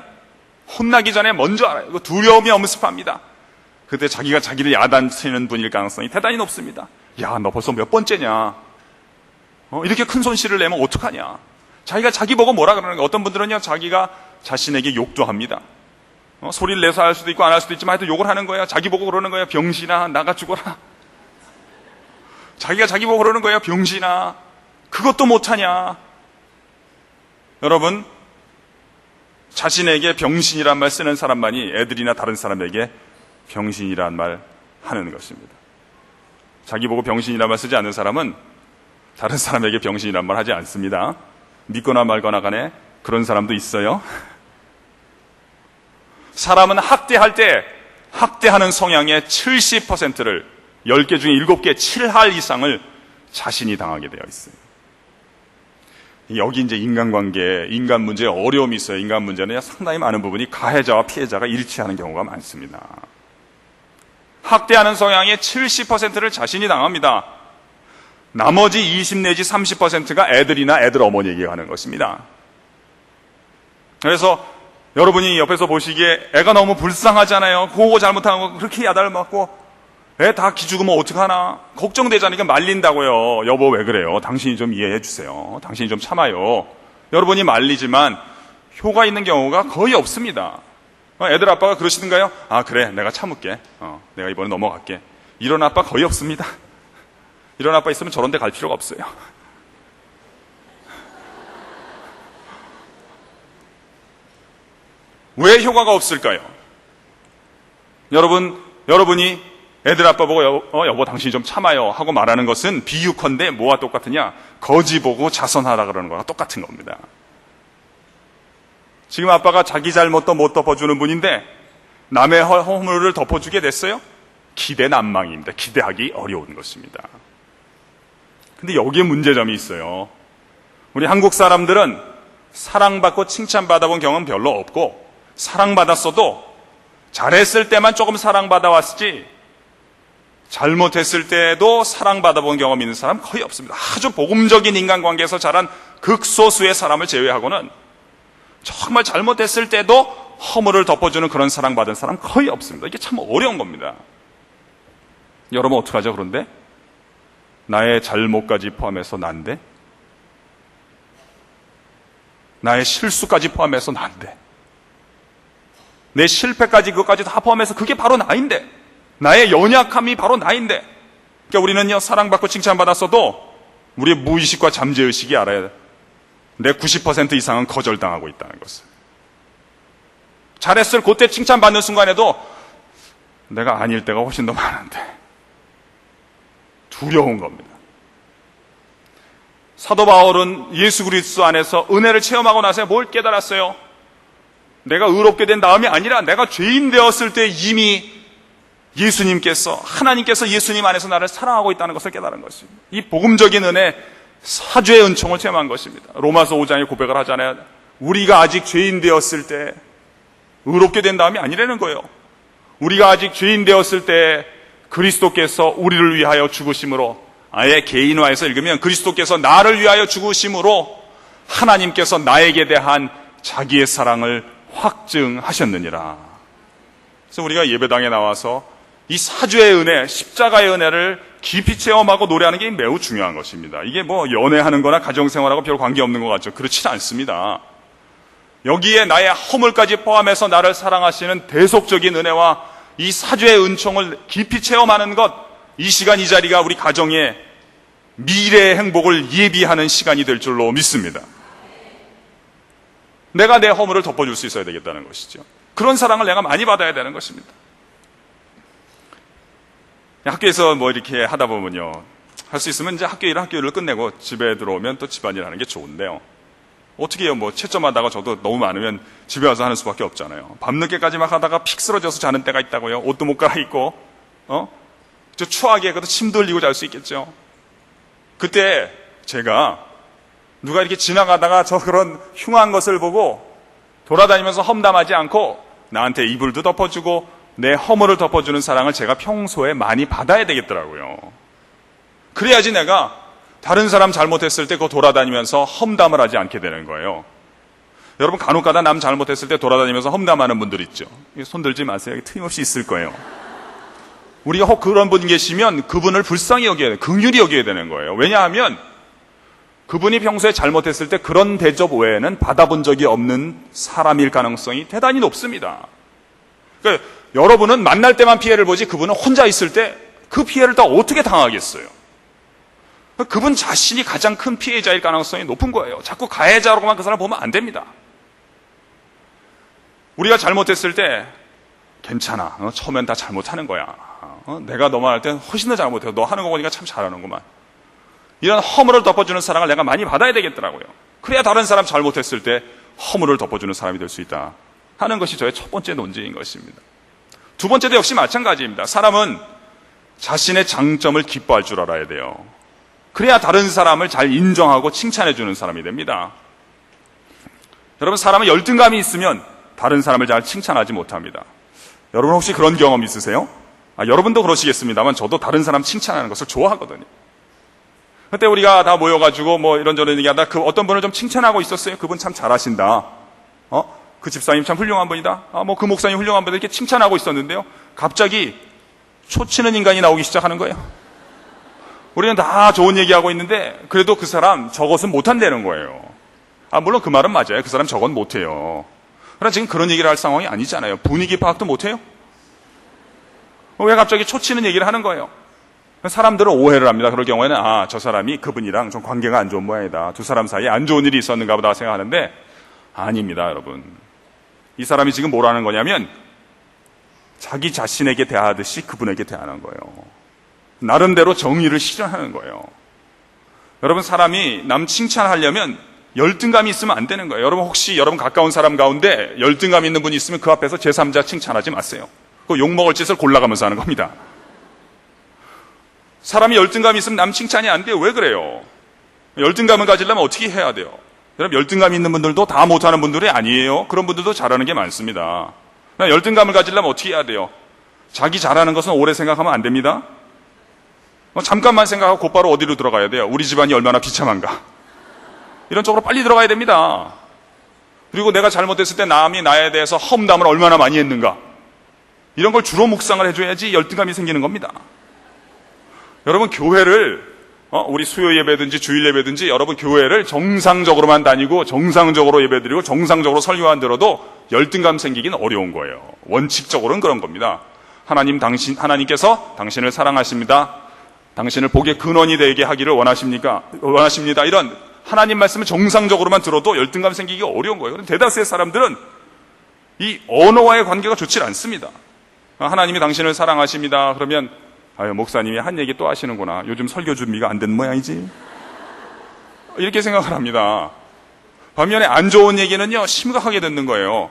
혼나기 전에 먼저 알아요. 두려움이 엄습합니다. 그때 자기가 자기를 야단치는 분일 가능성이 대단히 높습니다. 야, 너 벌써 몇 번째냐? 이렇게 큰 손실을 내면 어떡하냐? 자기가 자기 보고 뭐라 그러는 거예요. 어떤 분들은요, 자기가 자신에게 욕도 합니다. 소리를 내서 할 수도 있고 안 할 수도 있지만 하여튼 욕을 하는 거야. 자기 보고 그러는 거야. 병신아, 나가 죽어라. 자기가 자기 보고 그러는 거예요. 병신아, 그것도 못하냐. 여러분, 자신에게 병신이란 말 쓰는 사람만이 애들이나 다른 사람에게 병신이란 말 하는 것입니다. 자기 보고 병신이란 말 쓰지 않는 사람은 다른 사람에게 병신이란 말 하지 않습니다. 믿거나 말거나 간에 그런 사람도 있어요. 사람은 학대할 때 학대하는 성향의 70%를 10개 중에 7개 7할 이상을 자신이 당하게 되어 있어요. 여기 이제 인간관계, 인간 문제에 어려움이 있어요. 인간 문제는 상당히 많은 부분이 가해자와 피해자가 일치하는 경우가 많습니다. 학대하는 성향의 70%를 자신이 당합니다. 나머지 20 내지 30%가 애들이나 애들 어머니에게 가는 것입니다. 그래서 여러분이 옆에서 보시기에 애가 너무 불쌍하잖아요. 그거 잘못한 거 그렇게 야단을 맞고 애 다 기죽으면 어떡하나 걱정되자니까 말린다고요. 여보 왜 그래요? 당신이 좀 이해해 주세요. 당신이 좀 참아요. 여러분이 말리지만 효과 있는 경우가 거의 없습니다. 애들 아빠가 그러시는가요? 아 그래 내가 참을게. 내가 이번에 넘어갈게. 이런 아빠 거의 없습니다. 이런 아빠 있으면 저런 데 갈 필요가 없어요. 왜 효과가 없을까요? 여러분이 애들 아빠 보고 여보 당신이 좀 참아요 하고 말하는 것은 비유컨대 뭐와 똑같으냐? 거지 보고 자선하라 그러는 거랑 똑같은 겁니다. 지금 아빠가 자기 잘못도 못 덮어주는 분인데 남의 허물을 덮어주게 됐어요? 기대난망입니다. 기대하기 어려운 것입니다. 근데 여기에 문제점이 있어요. 우리 한국 사람들은 사랑받고 칭찬받아본 경험 별로 없고 사랑받았어도 잘했을 때만 조금 사랑받아왔지 잘못했을 때도 사랑받아본 경험 있는 사람 거의 없습니다. 아주 복음적인 인간관계에서 자란 극소수의 사람을 제외하고는 정말 잘못했을 때도 허물을 덮어주는 그런 사랑받은 사람 거의 없습니다. 이게 참 어려운 겁니다. 여러분 어떡하죠? 그런데 나의 잘못까지 포함해서 난데 나의 실수까지 포함해서 난데 내 실패까지 그것까지 다 포함해서 그게 바로 나인데 나의 연약함이 바로 나인데 그러니까 우리는요 사랑받고 칭찬받았어도 우리의 무의식과 잠재의식이 알아야 돼. 내 90% 이상은 거절당하고 있다는 것을. 잘했을 그때 칭찬받는 순간에도 내가 아닐 때가 훨씬 더 많은데 두려운 겁니다. 사도 바울은 예수 그리스도 안에서 은혜를 체험하고 나서 뭘 깨달았어요? 내가 의롭게 된 다음이 아니라 내가 죄인 되었을 때 이미 하나님께서 예수님 안에서 나를 사랑하고 있다는 것을 깨달은 것입니다. 이 복음적인 은혜, 사죄의 은총을 체험한 것입니다. 로마서 5장에 고백을 하잖아요. 우리가 아직 죄인 되었을 때 의롭게 된 다음이 아니라는 거예요. 우리가 아직 죄인 되었을 때 그리스도께서 우리를 위하여 죽으심으로, 아예 개인화해서 읽으면 그리스도께서 나를 위하여 죽으심으로 하나님께서 나에게 대한 자기의 사랑을 확증하셨느니라. 그래서 우리가 예배당에 나와서 이 사죄의 은혜, 십자가의 은혜를 깊이 체험하고 노래하는 게 매우 중요한 것입니다. 이게 뭐 연애하는 거나 가정생활하고 별 관계없는 것 같죠. 그렇지는 않습니다. 여기에 나의 허물까지 포함해서 나를 사랑하시는 대속적인 은혜와 이 사죄의 은총을 깊이 체험하는 것, 이 시간 이 자리가 우리 가정의 미래의 행복을 예비하는 시간이 될 줄로 믿습니다. 내가 내 허물을 덮어줄 수 있어야 되겠다는 것이죠. 그런 사랑을 내가 많이 받아야 되는 것입니다. 학교에서 뭐 이렇게 하다 보면요, 할 수 있으면 이제 학교 일을 끝내고 집에 들어오면 또 집안일 하는 게 좋은데요. 어떻게 해요? 뭐 채점하다가 저도 너무 많으면 집에 와서 하는 수밖에 없잖아요. 밤늦게까지 막 하다가 픽 쓰러져서 자는 때가 있다고요. 옷도 못 갈아입고, 저 추하게 그래도 침도 흘리고 잘 수 있겠죠. 그때 제가 누가 이렇게 지나가다가 저 그런 흉한 것을 보고 돌아다니면서 험담하지 않고 나한테 이불도 덮어주고 내 허물을 덮어주는 사랑을 제가 평소에 많이 받아야 되겠더라고요. 그래야지 내가 다른 사람 잘못했을 때 그거 돌아다니면서 험담을 하지 않게 되는 거예요. 여러분 간혹가다 남 잘못했을 때 돌아다니면서 험담하는 분들 있죠. 손 들지 마세요. 틀림없이 있을 거예요. 우리가 혹 그런 분 계시면 그분을 불쌍히 여겨야 돼요. 긍휼히 여겨야 되는 거예요. 왜냐하면 그분이 평소에 잘못했을 때 그런 대접 외에는 받아본 적이 없는 사람일 가능성이 대단히 높습니다. 그러니까 여러분은 만날 때만 피해를 보지 그분은 혼자 있을 때 그 피해를 다 어떻게 당하겠어요? 그분 자신이 가장 큰 피해자일 가능성이 높은 거예요. 자꾸 가해자로만 그 사람 보면 안 됩니다. 우리가 잘못했을 때 괜찮아. 처음엔 다 잘못하는 거야. 내가 너만 할 땐 훨씬 더 잘못해요. 너 하는 거 보니까 참 잘하는구만. 이런 허물을 덮어주는 사랑을 내가 많이 받아야 되겠더라고요. 그래야 다른 사람 잘못했을 때 허물을 덮어주는 사람이 될 수 있다 하는 것이 저의 첫 번째 논지인 것입니다. 두 번째도 역시 마찬가지입니다. 사람은 자신의 장점을 기뻐할 줄 알아야 돼요. 그래야 다른 사람을 잘 인정하고 칭찬해 주는 사람이 됩니다. 여러분, 사람은 열등감이 있으면 다른 사람을 잘 칭찬하지 못합니다. 여러분 혹시 그런 경험 있으세요? 여러분도 그러시겠습니다만 저도 다른 사람 칭찬하는 것을 좋아하거든요. 그때 우리가 다 모여가지고 이런저런 얘기하다 그 어떤 분을 좀 칭찬하고 있었어요. 그분 참 잘하신다. 그 집사님 참 훌륭한 분이다. 그 목사님 훌륭한 분이다. 이렇게 칭찬하고 있었는데요. 갑자기 초치는 인간이 나오기 시작하는 거예요. 우리는 다 좋은 얘기하고 있는데 그래도 그 사람 저것은 못한다는 거예요. 물론 그 말은 맞아요. 그 사람 저건 못해요. 그러나 지금 그런 얘기를 할 상황이 아니잖아요. 분위기 파악도 못해요? 왜 갑자기 초치는 얘기를 하는 거예요? 사람들은 오해를 합니다. 그럴 경우에는 저 사람이 그분이랑 좀 관계가 안 좋은 모양이다. 두 사람 사이에 안 좋은 일이 있었는가 보다 생각하는데 아닙니다, 여러분. 이 사람이 지금 뭐라는 거냐면 자기 자신에게 대하듯이 그분에게 대하는 거예요. 나름대로 정의를 실현하는 거예요. 여러분, 사람이 남 칭찬하려면 열등감이 있으면 안 되는 거예요. 여러분 혹시 여러분 가까운 사람 가운데 열등감 있는 분이 있으면 그 앞에서 제3자 칭찬하지 마세요. 그 욕먹을 짓을 골라가면서 하는 겁니다. 사람이 열등감이 있으면 남 칭찬이 안 돼요. 왜 그래요? 열등감을 가지려면 어떻게 해야 돼요? 여러분, 열등감이 있는 분들도 다 못하는 분들이 아니에요. 그런 분들도 잘하는 게 많습니다. 열등감을 가지려면 어떻게 해야 돼요? 자기 잘하는 것은 오래 생각하면 안 됩니다. 잠깐만 생각하고 곧바로 어디로 들어가야 돼요? 우리 집안이 얼마나 비참한가? 이런 쪽으로 빨리 들어가야 됩니다. 그리고 내가 잘못했을 때 남이 나에 대해서 험담을 얼마나 많이 했는가? 이런 걸 주로 묵상을 해줘야지 열등감이 생기는 겁니다. 여러분, 교회를 우리 수요 예배든지 주일 예배든지 여러분 교회를 정상적으로만 다니고 정상적으로 예배드리고 정상적으로 설교만 들어도 열등감 생기긴 어려운 거예요. 원칙적으로는 그런 겁니다. 하나님께서 당신을 사랑하십니다. 당신을 복의 근원이 되게 하기를 원하십니다. 이런 하나님 말씀을 정상적으로만 들어도 열등감 생기기 어려운 거예요. 대다수의 사람들은 이 언어와의 관계가 좋지 않습니다. 하나님이 당신을 사랑하십니다. 그러면 목사님이 한 얘기 또 하시는구나. 요즘 설교 준비가 안 된 모양이지. 이렇게 생각을 합니다. 반면에 안 좋은 얘기는요, 심각하게 듣는 거예요.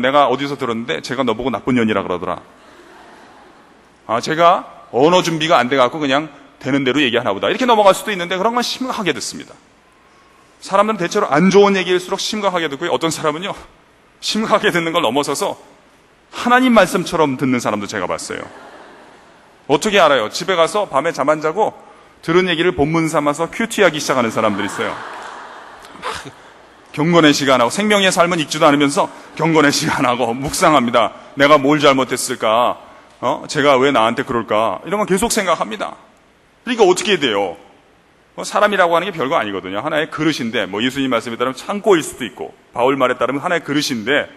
내가 어디서 들었는데 제가 너보고 나쁜 년이라 그러더라. 제가 언어 준비가 안 돼갖고 그냥 되는 대로 얘기하나 보다. 이렇게 넘어갈 수도 있는데 그런 건 심각하게 듣습니다. 사람들은 대체로 안 좋은 얘기일수록 심각하게 듣고요. 어떤 사람은요, 심각하게 듣는 걸 넘어서서 하나님 말씀처럼 듣는 사람도 제가 봤어요. 어떻게 알아요? 집에 가서 밤에 잠 안 자고 들은 얘기를 본문 삼아서 큐티하기 시작하는 사람들이 있어요. 경건의 시간하고 생명의 삶은 읽지도 않으면서 경건의 시간하고 묵상합니다. 내가 뭘 잘못했을까? 제가 왜 나한테 그럴까? 이런 건 계속 생각합니다. 그러니까 어떻게 돼요? 사람이라고 하는 게 별거 아니거든요. 하나의 그릇인데, 예수님 말씀에 따르면 창고일 수도 있고, 바울 말에 따르면 하나의 그릇인데,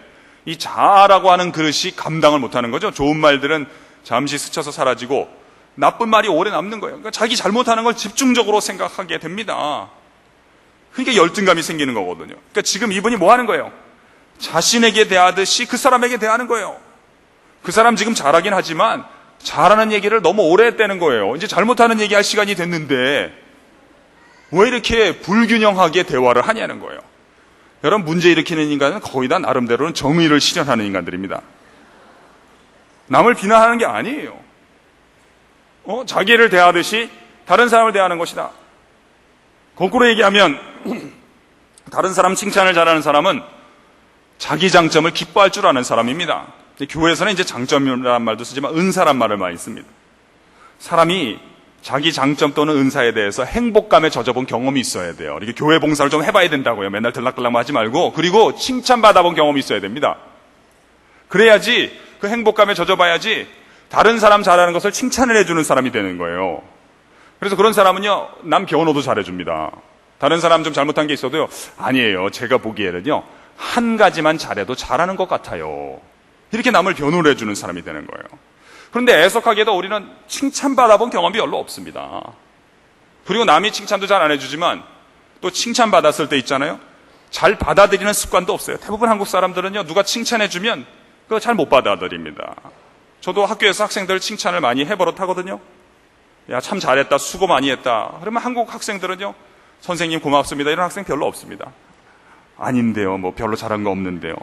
이 자아라고 하는 그릇이 감당을 못하는 거죠. 좋은 말들은 잠시 스쳐서 사라지고 나쁜 말이 오래 남는 거예요. 그러니까 자기 잘못하는 걸 집중적으로 생각하게 됩니다. 그러니까 열등감이 생기는 거거든요. 그러니까 지금 이분이 뭐 하는 거예요? 자신에게 대하듯이 그 사람에게 대하는 거예요. 그 사람 지금 잘하긴 하지만 잘하는 얘기를 너무 오래 했다는 거예요. 이제 잘못하는 얘기 할 시간이 됐는데 왜 이렇게 불균형하게 대화를 하냐는 거예요. 여러분, 문제 일으키는 인간은 거의 다 나름대로는 정의를 실현하는 인간들입니다. 남을 비난하는 게 아니에요. 자기를 대하듯이 다른 사람을 대하는 것이다. 거꾸로 얘기하면 다른 사람 칭찬을 잘하는 사람은 자기 장점을 기뻐할 줄 아는 사람입니다. 교회에서는 이제 장점이라는 말도 쓰지만 은사란 말을 많이 씁니다. 사람이 자기 장점 또는 은사에 대해서 행복감에 젖어본 경험이 있어야 돼요. 이렇게 교회 봉사를 좀 해봐야 된다고요. 맨날 들락들락 하지 말고. 그리고 칭찬받아본 경험이 있어야 됩니다. 그래야지 그 행복감에 젖어봐야지 다른 사람 잘하는 것을 칭찬을 해주는 사람이 되는 거예요. 그래서 그런 사람은요, 남 변호도 잘해줍니다. 다른 사람 좀 잘못한 게 있어도요, 아니에요. 제가 보기에는요, 한 가지만 잘해도 잘하는 것 같아요. 이렇게 남을 변호를 해주는 사람이 되는 거예요. 그런데 애석하게도 우리는 칭찬받아본 경험이 별로 없습니다. 그리고 남이 칭찬도 잘 안 해주지만 또 칭찬받았을 때 있잖아요. 잘 받아들이는 습관도 없어요. 대부분 한국 사람들은요, 누가 칭찬해주면 그거 잘 못 받아들입니다. 저도 학교에서 학생들 칭찬을 많이 해버릇하거든요. 야, 참 잘했다, 수고 많이 했다. 그러면 한국 학생들은요, 선생님 고맙습니다. 이런 학생 별로 없습니다. 아닌데요, 뭐 별로 잘한 거 없는데요.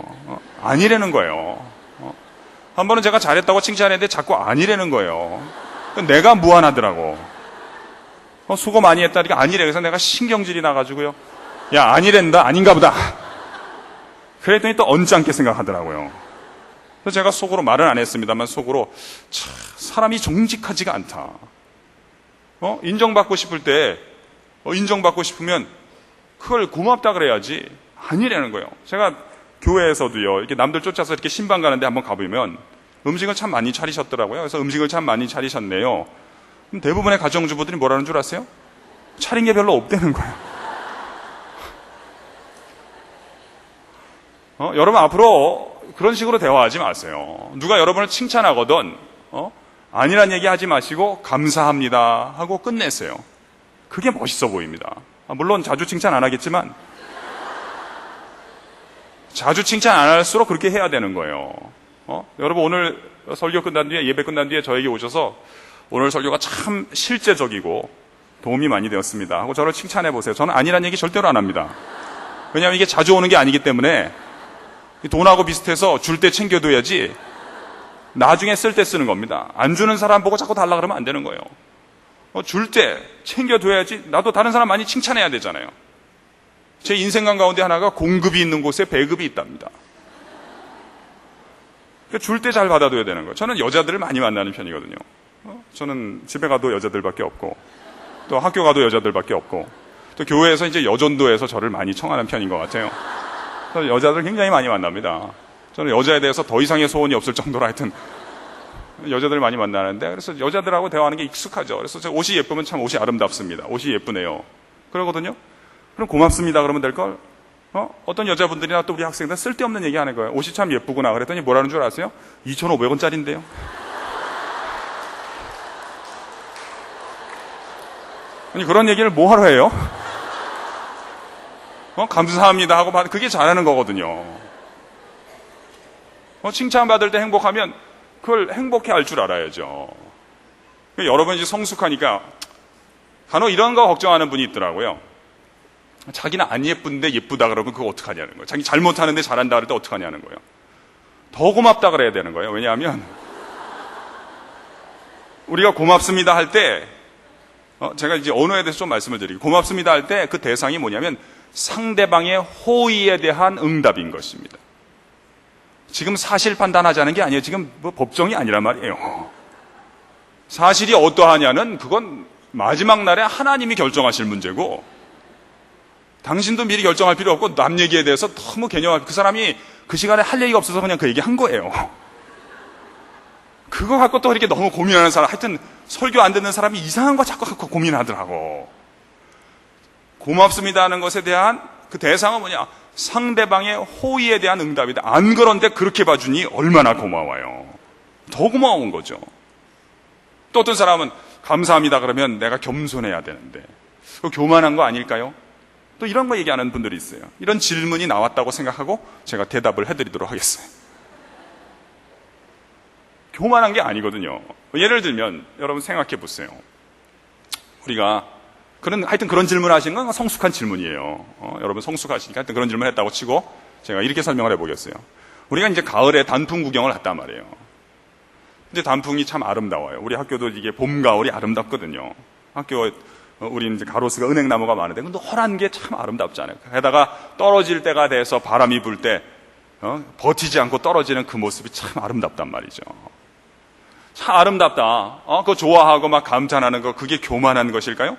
아니라는 거예요. 한 번은 제가 잘했다고 칭찬했는데 자꾸 아니라는 거예요. 내가 무안하더라고. 수고 많이 했다, 이게 아니래. 그래서 내가 신경질이 나가지고요. 야, 아니랜다, 아닌가 보다. 그랬더니 또 언짢게 생각하더라고요. 그래서 제가 속으로 말은 안 했습니다만 속으로 참 사람이 정직하지가 않다. 인정받고 싶을 때 인정받고 싶으면 그걸 고맙다 그래야지 아니라는 거예요. 제가 교회에서도요, 이렇게 남들 쫓아서 이렇게 신방 가는데 한번 가보면 음식을 참 많이 차리셨더라고요. 그래서 음식을 참 많이 차리셨네요. 그럼 대부분의 가정주부들이 뭐라는 줄 아세요? 차린 게 별로 없다는 거예요. 여러분 앞으로 그런 식으로 대화하지 마세요. 누가 여러분을 칭찬하거든 아니란 얘기 하지 마시고 감사합니다 하고 끝내세요. 그게 멋있어 보입니다. 물론 자주 칭찬 안 하겠지만 자주 칭찬 안 할수록 그렇게 해야 되는 거예요. 여러분 오늘 설교 끝난 뒤에, 예배 끝난 뒤에 저에게 오셔서 오늘 설교가 참 실제적이고 도움이 많이 되었습니다 하고 저를 칭찬해 보세요. 저는 아니란 얘기 절대로 안 합니다. 왜냐하면 이게 자주 오는 게 아니기 때문에 돈하고 비슷해서 줄 때 챙겨둬야지 나중에 쓸 때 쓰는 겁니다. 안 주는 사람 보고 자꾸 달라 그러면 안 되는 거예요. 줄 때 챙겨둬야지. 나도 다른 사람 많이 칭찬해야 되잖아요. 제 인생관 가운데 하나가 공급이 있는 곳에 배급이 있답니다. 줄 때 잘 받아둬야 되는 거예요. 저는 여자들을 많이 만나는 편이거든요. 저는 집에 가도 여자들밖에 없고 또 학교 가도 여자들밖에 없고 또 교회에서 이제 여전도에서 저를 많이 청하는 편인 것 같아요. 그래서 여자들 굉장히 많이 만납니다. 저는 여자에 대해서 더 이상의 소원이 없을 정도로 하여튼 여자들 많이 만나는데, 그래서 여자들하고 대화하는 게 익숙하죠. 그래서 제가 옷이 예쁘면 참 옷이 아름답습니다. 옷이 예쁘네요. 그러거든요. 그럼 고맙습니다 그러면 될걸? 어떤 여자분들이나 또 우리 학생들 쓸데없는 얘기 하는 거예요. 옷이 참 예쁘구나. 그랬더니 뭐라는 줄 아세요? 2,500원짜리인데요. 아니 그런 얘기를 뭐하러 해요? 감사합니다 하고 그게 잘하는 거거든요. 칭찬받을 때 행복하면 그걸 행복해 할 줄 알아야죠. 여러분 이제 성숙하니까 간혹 이런 거 걱정하는 분이 있더라고요. 자기는 안 예쁜데 예쁘다 그러면 그거 어떡하냐는 거예요. 자기 잘못하는데 잘한다 그럴 때 어떡하냐는 거예요. 더 고맙다 그래야 되는 거예요. 왜냐하면 우리가 고맙습니다 할 때 제가 이제 언어에 대해서 좀 말씀을 드리고, 고맙습니다 할 때 그 대상이 뭐냐면 상대방의 호의에 대한 응답인 것입니다. 지금 사실 판단하자는 게 아니에요. 지금 뭐 법정이 아니란 말이에요. 사실이 어떠하냐는 그건 마지막 날에 하나님이 결정하실 문제고, 당신도 미리 결정할 필요 없고 남 얘기에 대해서 너무 개념하고, 그 사람이 그 시간에 할 얘기가 없어서 그냥 그 얘기 한 거예요. 그거 갖고 또 이렇게 너무 고민하는 사람, 하여튼 설교 안 듣는 사람이 이상한 거 자꾸 갖고 고민하더라고. 고맙습니다 하는 것에 대한 그 대상은 뭐냐? 상대방의 호의에 대한 응답이다. 안 그런데 그렇게 봐주니 얼마나 고마워요. 더 고마운 거죠. 또 어떤 사람은 감사합니다 그러면 내가 겸손해야 되는데 그거 교만한 거 아닐까요? 또 이런 거 얘기하는 분들이 있어요. 이런 질문이 나왔다고 생각하고 제가 대답을 해드리도록 하겠어요. 교만한 게 아니거든요. 예를 들면 여러분 생각해 보세요. 우리가 하여튼 그런 질문 하시는 건 성숙한 질문이에요. 여러분 성숙하시니까 하여튼 그런 질문 했다고 치고 제가 이렇게 설명을 해보겠어요. 우리가 이제 가을에 단풍 구경을 했단 말이에요. 근데 단풍이 참 아름다워요. 우리 학교도 이게 봄, 가을이 아름답거든요. 학교, 우리는 이제 가로수가 은행나무가 많은데, 근데 허란 게 참 아름답잖아요. 게다가 떨어질 때가 돼서 바람이 불 때, 버티지 않고 떨어지는 그 모습이 참 아름답단 말이죠. 참 아름답다. 그거 좋아하고 막 감탄하는 거, 그게 교만한 것일까요?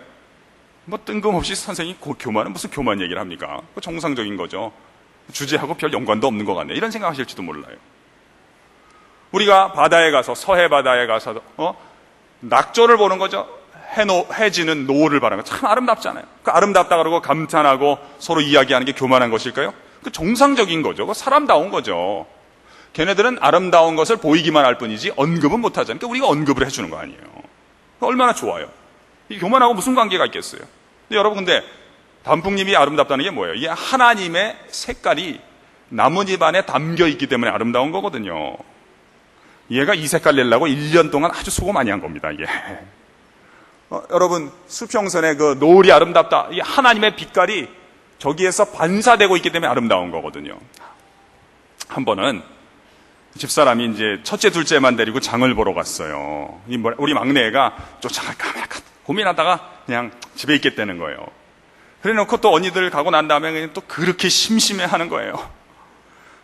뭐 뜬금없이 선생님이 교만은 무슨 교만 얘기를 합니까? 그거 정상적인 거죠. 주제하고 별 연관도 없는 것 같네. 이런 생각하실지도 몰라요. 우리가 바다에 가서, 서해 바다에 가서 낙조를 보는 거죠. 해지는 노을을 바라는 거 참 아름답잖아요. 그 아름답다 그러고 감탄하고 서로 이야기하는 게 교만한 것일까요? 그 정상적인 거죠. 그 사람다운 거죠. 걔네들은 아름다운 것을 보이기만 할 뿐이지 언급은 못 하잖아요. 그러니까 우리가 언급을 해주는 거 아니에요. 얼마나 좋아요. 이 교만하고 무슨 관계가 있겠어요? 근데 여러분, 근데 단풍잎이 아름답다는 게 뭐예요? 이게 하나님의 색깔이 나뭇잎 안에 담겨 있기 때문에 아름다운 거거든요. 얘가 이 색깔 내려고 1년 동안 아주 수고 많이 한 겁니다, 이게. 여러분, 수평선의 그 노을이 아름답다. 이 하나님의 빛깔이 저기에서 반사되고 있기 때문에 아름다운 거거든요. 한 번은 집사람이 이제 첫째, 둘째만 데리고 장을 보러 갔어요. 우리 막내가 쫓아갈까 말까 고민하다가 그냥 집에 있겠다는 거예요. 그래 놓고 또 언니들 가고 난 다음에 그냥 또 그렇게 심심해 하는 거예요.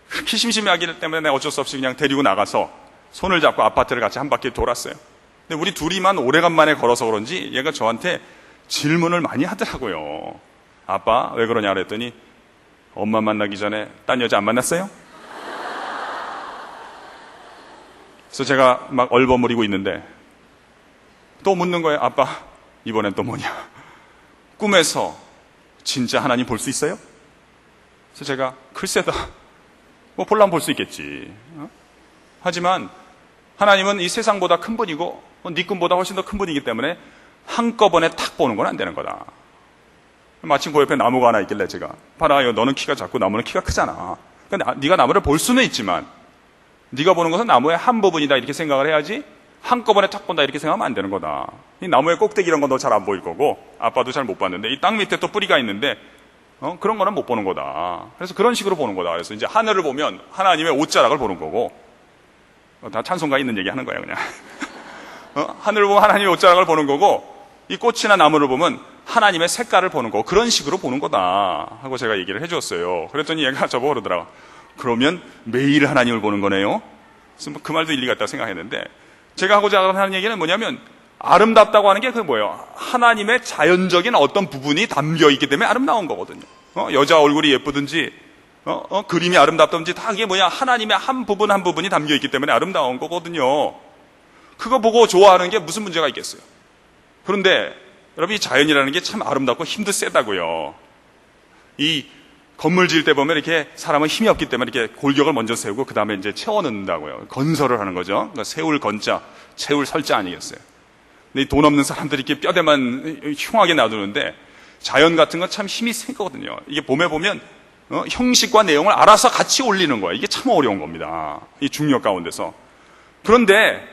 그렇게 심심해 하기 때문에 내가 어쩔 수 없이 그냥 데리고 나가서 손을 잡고 아파트를 같이 한 바퀴 돌았어요. 근데 우리 둘이만 오래간만에 걸어서 그런지 얘가 저한테 질문을 많이 하더라고요. 아빠, 왜 그러냐 그랬더니 엄마 만나기 전에 딴 여자 안 만났어요? 그래서 제가 막 얼버무리고 있는데 또 묻는 거예요. 아빠, 이번엔 또 뭐냐? 꿈에서 진짜 하나님 볼 수 있어요? 그래서 제가 글쎄다. 뭐 볼라면 볼 수 있겠지. 하지만 하나님은 이 세상보다 큰 분이고 네 꿈보다 훨씬 더 큰 분이기 때문에 한꺼번에 탁 보는 건 안 되는 거다. 마침 그 옆에 나무가 하나 있길래 제가 봐라, 너는 키가 작고 나무는 키가 크잖아. 그러니까 네가 나무를 볼 수는 있지만 네가 보는 것은 나무의 한 부분이다 이렇게 생각을 해야지 한꺼번에 탁 본다 이렇게 생각하면 안 되는 거다. 이 나무의 꼭대기 이런 건 너 잘 안 보일 거고 아빠도 잘 못 봤는데 이 땅 밑에 또 뿌리가 있는데 그런 거는 못 보는 거다. 그래서 그런 식으로 보는 거다. 그래서 이제 하늘을 보면 하나님의 옷자락을 보는 거고 다 찬송가 있는 얘기 하는 거예요 그냥. 하늘을 보면 하나님의 옷자락을 보는 거고 이 꽃이나 나무를 보면 하나님의 색깔을 보는 거 그런 식으로 보는 거다 하고 제가 얘기를 해줬어요. 그랬더니 얘가 저보고 그러더라고. 그러면 매일 하나님을 보는 거네요. 그래서 그 말도 일리가 있다고 생각했는데 제가 하고자 하는 얘기는 뭐냐면 아름답다고 하는 게 그게 뭐예요? 하나님의 자연적인 어떤 부분이 담겨 있기 때문에 아름다운 거거든요. 여자 얼굴이 예쁘든지 그림이 아름답든지 다 이게 뭐냐? 하나님의 한 부분 한 부분이 담겨 있기 때문에 아름다운 거거든요. 그거 보고 좋아하는 게 무슨 문제가 있겠어요? 그런데 여러분 이 자연이라는 게 참 아름답고 힘도 세다고요. 이 건물 지을 때 보면 이렇게 사람은 힘이 없기 때문에 이렇게 골격을 먼저 세우고 그 다음에 이제 채워 넣는다고요. 건설을 하는 거죠. 그러니까 세울 건자, 채울 설자 아니겠어요? 근데 돈 없는 사람들이 이렇게 뼈대만 흉하게 놔두는데 자연 같은 건 참 힘이 센 거거든요. 이게 봄에 보면 형식과 내용을 알아서 같이 올리는 거예요. 이게 참 어려운 겁니다. 이 중력 가운데서. 그런데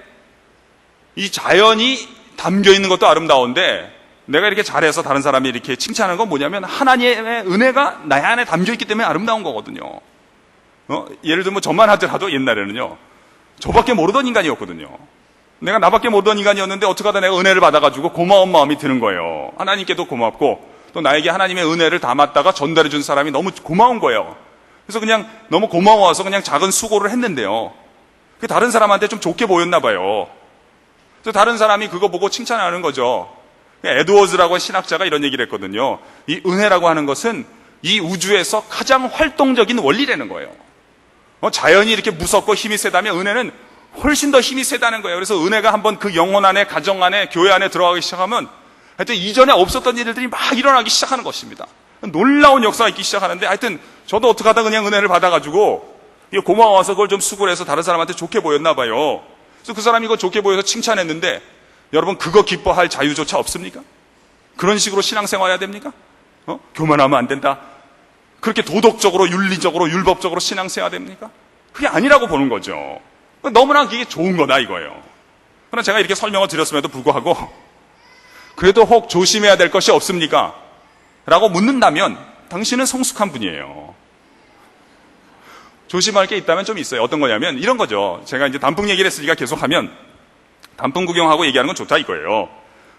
이 자연이 담겨 있는 것도 아름다운데 내가 이렇게 잘해서 다른 사람이 이렇게 칭찬하는 건 뭐냐면 하나님의 은혜가 나의 안에 담겨 있기 때문에 아름다운 거거든요. 예를 들면 저만 하더라도 옛날에는요. 저밖에 모르던 인간이었거든요. 내가 나밖에 모르던 인간이었는데 어떻게 하다 내가 은혜를 받아가지고 고마운 마음이 드는 거예요. 하나님께도 고맙고 또 나에게 하나님의 은혜를 담았다가 전달해 준 사람이 너무 고마운 거예요. 그래서 그냥 너무 고마워서 그냥 작은 수고를 했는데요. 그게 다른 사람한테 좀 좋게 보였나 봐요. 그래서 다른 사람이 그거 보고 칭찬하는 거죠. 에드워즈라고 신학자가 이런 얘기를 했거든요. 이 은혜라고 하는 것은 이 우주에서 가장 활동적인 원리라는 거예요. 자연이 이렇게 무섭고 힘이 세다면 은혜는 훨씬 더 힘이 세다는 거예요. 그래서 은혜가 한번 그 영혼 안에, 가정 안에, 교회 안에 들어가기 시작하면 하여튼 이전에 없었던 일들이 막 일어나기 시작하는 것입니다. 놀라운 역사가 있기 시작하는데 하여튼 저도 어떻게 하다 그냥 은혜를 받아가지고 고마워서 그걸 좀 수고를 해서 다른 사람한테 좋게 보였나 봐요. 그래서 그 사람이 이거 좋게 보여서 칭찬했는데 여러분 그거 기뻐할 자유조차 없습니까? 그런 식으로 신앙생활 해야 됩니까? 교만하면 안 된다. 그렇게 도덕적으로 윤리적으로 율법적으로 신앙생활 해야 됩니까? 그게 아니라고 보는 거죠. 너무나 그게 좋은 거다 이거예요. 그러나 제가 이렇게 설명을 드렸음에도 불구하고 그래도 혹 조심해야 될 것이 없습니까? 라고 묻는다면 당신은 성숙한 분이에요. 조심할 게 있다면 좀 있어요. 어떤 거냐면 이런 거죠. 제가 이제 단풍 얘기를 했으니까 계속하면 단풍 구경하고 얘기하는 건 좋다 이거예요.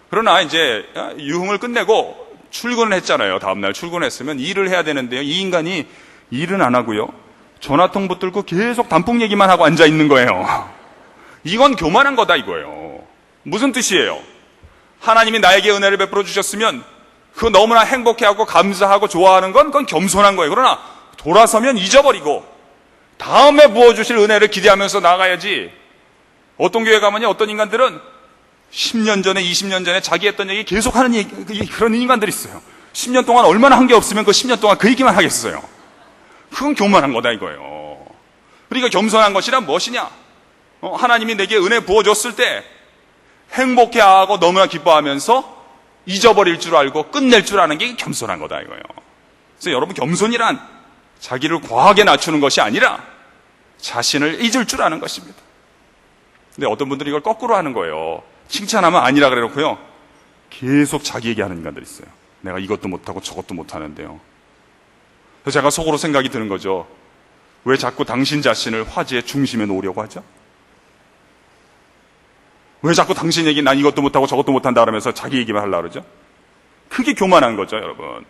그러나 이제 유흥을 끝내고 출근을 했잖아요. 다음날 출근했으면 일을 해야 되는데요. 이 인간이 일은 안 하고요. 전화통 붙들고 계속 단풍 얘기만 하고 앉아 있는 거예요. 이건 교만한 거다 이거예요. 무슨 뜻이에요? 하나님이 나에게 은혜를 베풀어 주셨으면 그거 너무나 행복해하고 감사하고 좋아하는 건 그건 겸손한 거예요. 그러나 돌아서면 잊어버리고 다음에 부어주실 은혜를 기대하면서 나가야지. 어떤 교회 가면요, 어떤 인간들은 10년 전에, 20년 전에 자기 했던 얘기 계속 하는 얘기, 그런 인간들이 있어요. 10년 동안 얼마나 한 게 없으면 그 10년 동안 그 얘기만 하겠어요. 그건 교만한 거다 이거예요. 그러니까 겸손한 것이란 무엇이냐? 하나님이 내게 은혜 부어줬을 때 행복해하고 너무나 기뻐하면서 잊어버릴 줄 알고 끝낼 줄 아는 게 겸손한 거다 이거예요. 그래서 여러분, 겸손이란 자기를 과하게 낮추는 것이 아니라 자신을 잊을 줄 아는 것입니다. 근데 어떤 분들이 이걸 거꾸로 하는 거예요. 칭찬하면 아니라 그래 놓고요, 계속 자기 얘기하는 인간들이 있어요. 내가 이것도 못하고 저것도 못하는데요. 그래서 제가 속으로 생각이 드는 거죠. 왜 자꾸 당신 자신을 화제의 중심에 놓으려고 하죠? 왜 자꾸 당신 얘기, 난 이것도 못하고 저것도 못한다 그러면서 자기 얘기만 하려고 그러죠? 그게 교만한 거죠, 여러분.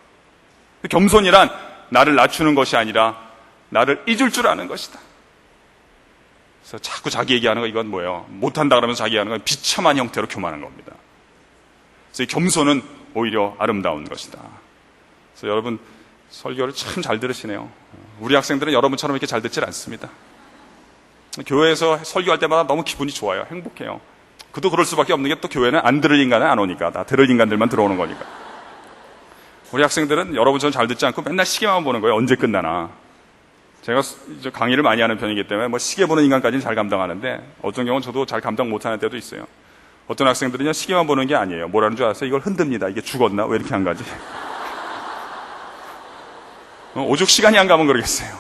겸손이란 나를 낮추는 것이 아니라 나를 잊을 줄 아는 것이다. 그래서 자꾸 자기 얘기하는 거, 이건 뭐예요? 못한다 그러면서 자기 하는 건 비참한 형태로 교만한 겁니다. 그래서 이 겸손은 오히려 아름다운 것이다. 그래서 여러분, 설교를 참 잘 들으시네요. 우리 학생들은 여러분처럼 이렇게 잘 듣질 않습니다. 교회에서 설교할 때마다 너무 기분이 좋아요. 행복해요. 그도 그럴 수밖에 없는 게 또 교회는 안 들을 인간은 안 오니까, 다 들을 인간들만 들어오는 거니까. 우리 학생들은 여러분처럼 잘 듣지 않고 맨날 시계만 보는 거예요. 언제 끝나나. 제가 이제 강의를 많이 하는 편이기 때문에 뭐 시계 보는 인간까지는 잘 감당하는데, 어떤 경우는 저도 잘 감당 못하는 때도 있어요. 어떤 학생들은요, 시계만 보는 게 아니에요. 뭐라는 줄 아세요? 이걸 흔듭니다. 이게 죽었나? 왜 이렇게 안 가지? 오죽 시간이 안 가면 그러겠어요.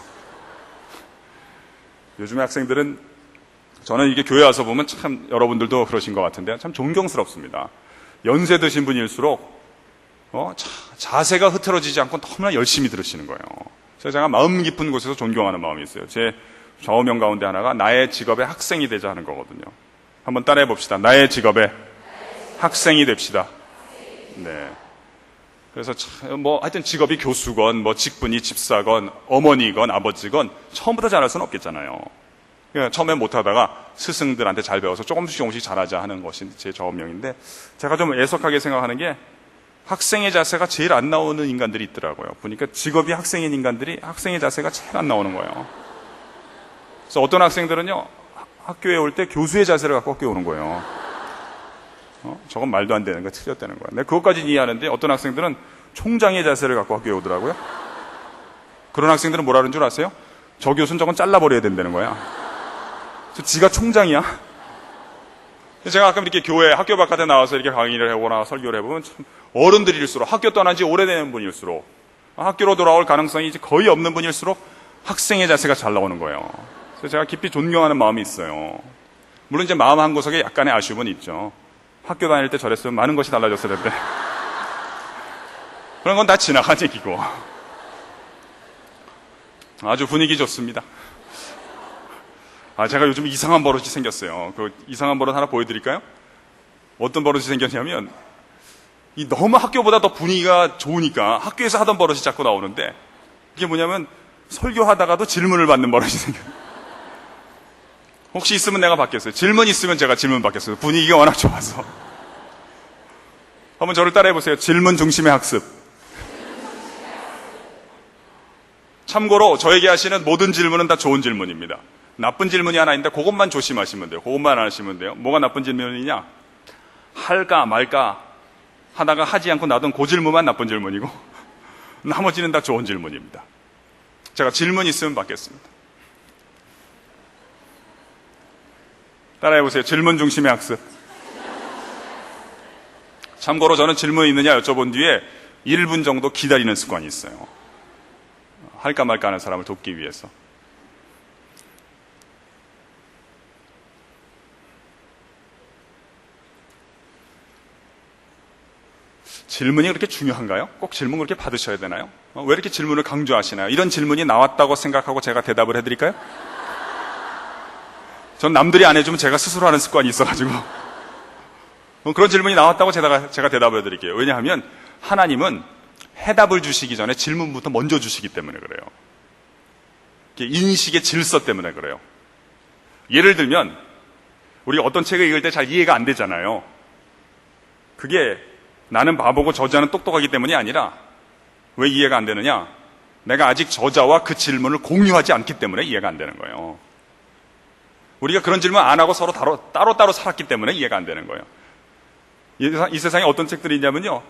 요즘에 학생들은, 저는 이게 교회 와서 보면 참 여러분들도 그러신 것 같은데 참 존경스럽습니다. 연세 드신 분일수록 자세가 흐트러지지 않고 너무나 열심히 들으시는 거예요. 그래서 제가 마음 깊은 곳에서 존경하는 마음이 있어요. 제 좌우명 가운데 하나가 나의 직업의 학생이 되자 하는 거거든요. 한번 따라해 봅시다. 나의 직업의 학생이 됩시다. 네. 그래서 하여튼 직업이 교수건, 직분이 집사건, 어머니건, 아버지건, 처음부터 잘할 수는 없겠잖아요. 그러니까 처음엔 못하다가 스승들한테 잘 배워서 조금씩 잘하자 하는 것이 제 좌우명인데, 제가 좀 애석하게 생각하는 게, 학생의 자세가 제일 안 나오는 인간들이 있더라고요. 보니까 직업이 학생인 인간들이 학생의 자세가 제일 안 나오는 거예요. 그래서 어떤 학생들은요, 학교에 올 때 교수의 자세를 갖고 학교에 오는 거예요. 저건 말도 안 되는 거, 틀렸다는 거야. 내가 그것까지는 이해하는데, 어떤 학생들은 총장의 자세를 갖고 학교에 오더라고요. 그런 학생들은 뭐라는 줄 아세요? 저 교수는 저건 잘라버려야 된다는 거야. 지가 총장이야. 제가 가끔 이렇게 교회, 학교 바깥에 나와서 이렇게 강의를 해보거나 설교를 해보면, 참 어른들일수록, 학교 떠난 지 오래된 분일수록, 학교로 돌아올 가능성이 이제 거의 없는 분일수록 학생의 자세가 잘 나오는 거예요. 그래서 제가 깊이 존경하는 마음이 있어요. 물론 이제 마음 한 구석에 약간의 아쉬움은 있죠. 학교 다닐 때 저랬으면 많은 것이 달라졌을 텐데. 그런 건 다 지나간 얘기고. 아주 분위기 좋습니다. 제가 요즘 이상한 버릇이 생겼어요. 그 이상한 버릇 하나 보여드릴까요? 어떤 버릇이 생겼냐면, 너무 학교보다 더 분위기가 좋으니까 학교에서 하던 버릇이 자꾸 나오는데, 이게 뭐냐면 설교하다가도 질문을 받는 버릇이 생겨요. 혹시 있으면 내가 받겠어요. 질문 있으면 제가 질문 받겠어요. 분위기가 워낙 좋아서. 한번 저를 따라해보세요. 질문 중심의 학습. 참고로 저에게 하시는 모든 질문은 다 좋은 질문입니다. 나쁜 질문이 하나 있는데 그것만 조심하시면 돼요. 그것만 안 하시면 돼요. 뭐가 나쁜 질문이냐? 할까 말까 하다가 하지 않고 놔둔 그 질문만 나쁜 질문이고, 나머지는 다 좋은 질문입니다. 제가 질문 있으면 받겠습니다. 따라해보세요. 질문 중심의 학습. 참고로 저는 질문 있느냐 여쭤본 뒤에 1분 정도 기다리는 습관이 있어요. 할까 말까 하는 사람을 돕기 위해서. 질문이 그렇게 중요한가요? 꼭 질문 그렇게 받으셔야 되나요? 왜 이렇게 질문을 강조하시나요? 이런 질문이 나왔다고 생각하고 제가 대답을 해드릴까요? 전 남들이 안 해주면 제가 스스로 하는 습관이 있어가지고 그런 질문이 나왔다고 제가 대답을 해드릴게요. 왜냐하면 하나님은 해답을 주시기 전에 질문부터 먼저 주시기 때문에 그래요. 인식의 질서 때문에 그래요. 예를 들면 우리가 어떤 책을 읽을 때 잘 이해가 안 되잖아요. 그게 나는 바보고 저자는 똑똑하기 때문이 아니라, 왜 이해가 안 되느냐? 내가 아직 저자와 그 질문을 공유하지 않기 때문에 이해가 안 되는 거예요. 우리가 그런 질문 안 하고 서로 따로따로 살았기 때문에 이해가 안 되는 거예요. 이 세상에 어떤 책들이 있냐면요,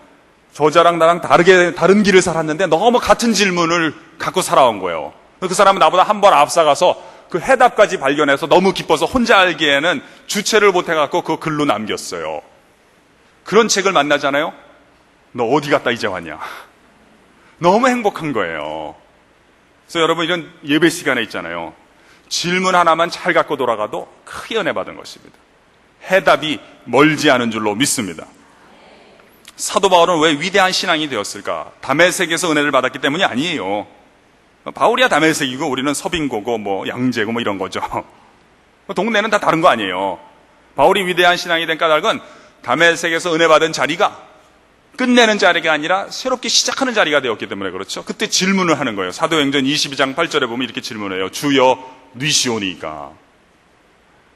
저자랑 나랑 다른 길을 살았는데 너무 같은 질문을 갖고 살아온 거예요. 그 사람은 나보다 한 번 앞서가서 그 해답까지 발견해서 너무 기뻐서 혼자 알기에는 주체를 못해갖고 그 글로 남겼어요. 그런 책을 만나잖아요. 너 어디 갔다 이제 왔냐? 너무 행복한 거예요. 그래서 여러분 이런 예배 시간에 있잖아요. 질문 하나만 잘 갖고 돌아가도 크게 은혜 받은 것입니다. 해답이 멀지 않은 줄로 믿습니다. 사도 바울은 왜 위대한 신앙이 되었을까? 다메섹에서 은혜를 받았기 때문이 아니에요. 바울이야 다메섹이고 우리는 서빙고고 뭐 양재고 뭐 이런 거죠. 동네는 다 다른 거 아니에요. 바울이 위대한 신앙이 된 까닭은 다메섹에서 은혜 받은 자리가 끝내는 자리가 아니라 새롭게 시작하는 자리가 되었기 때문에 그렇죠. 그때 질문을 하는 거예요. 사도행전 22장 8절에 보면 이렇게 질문해요. 주여 뉘시오니까.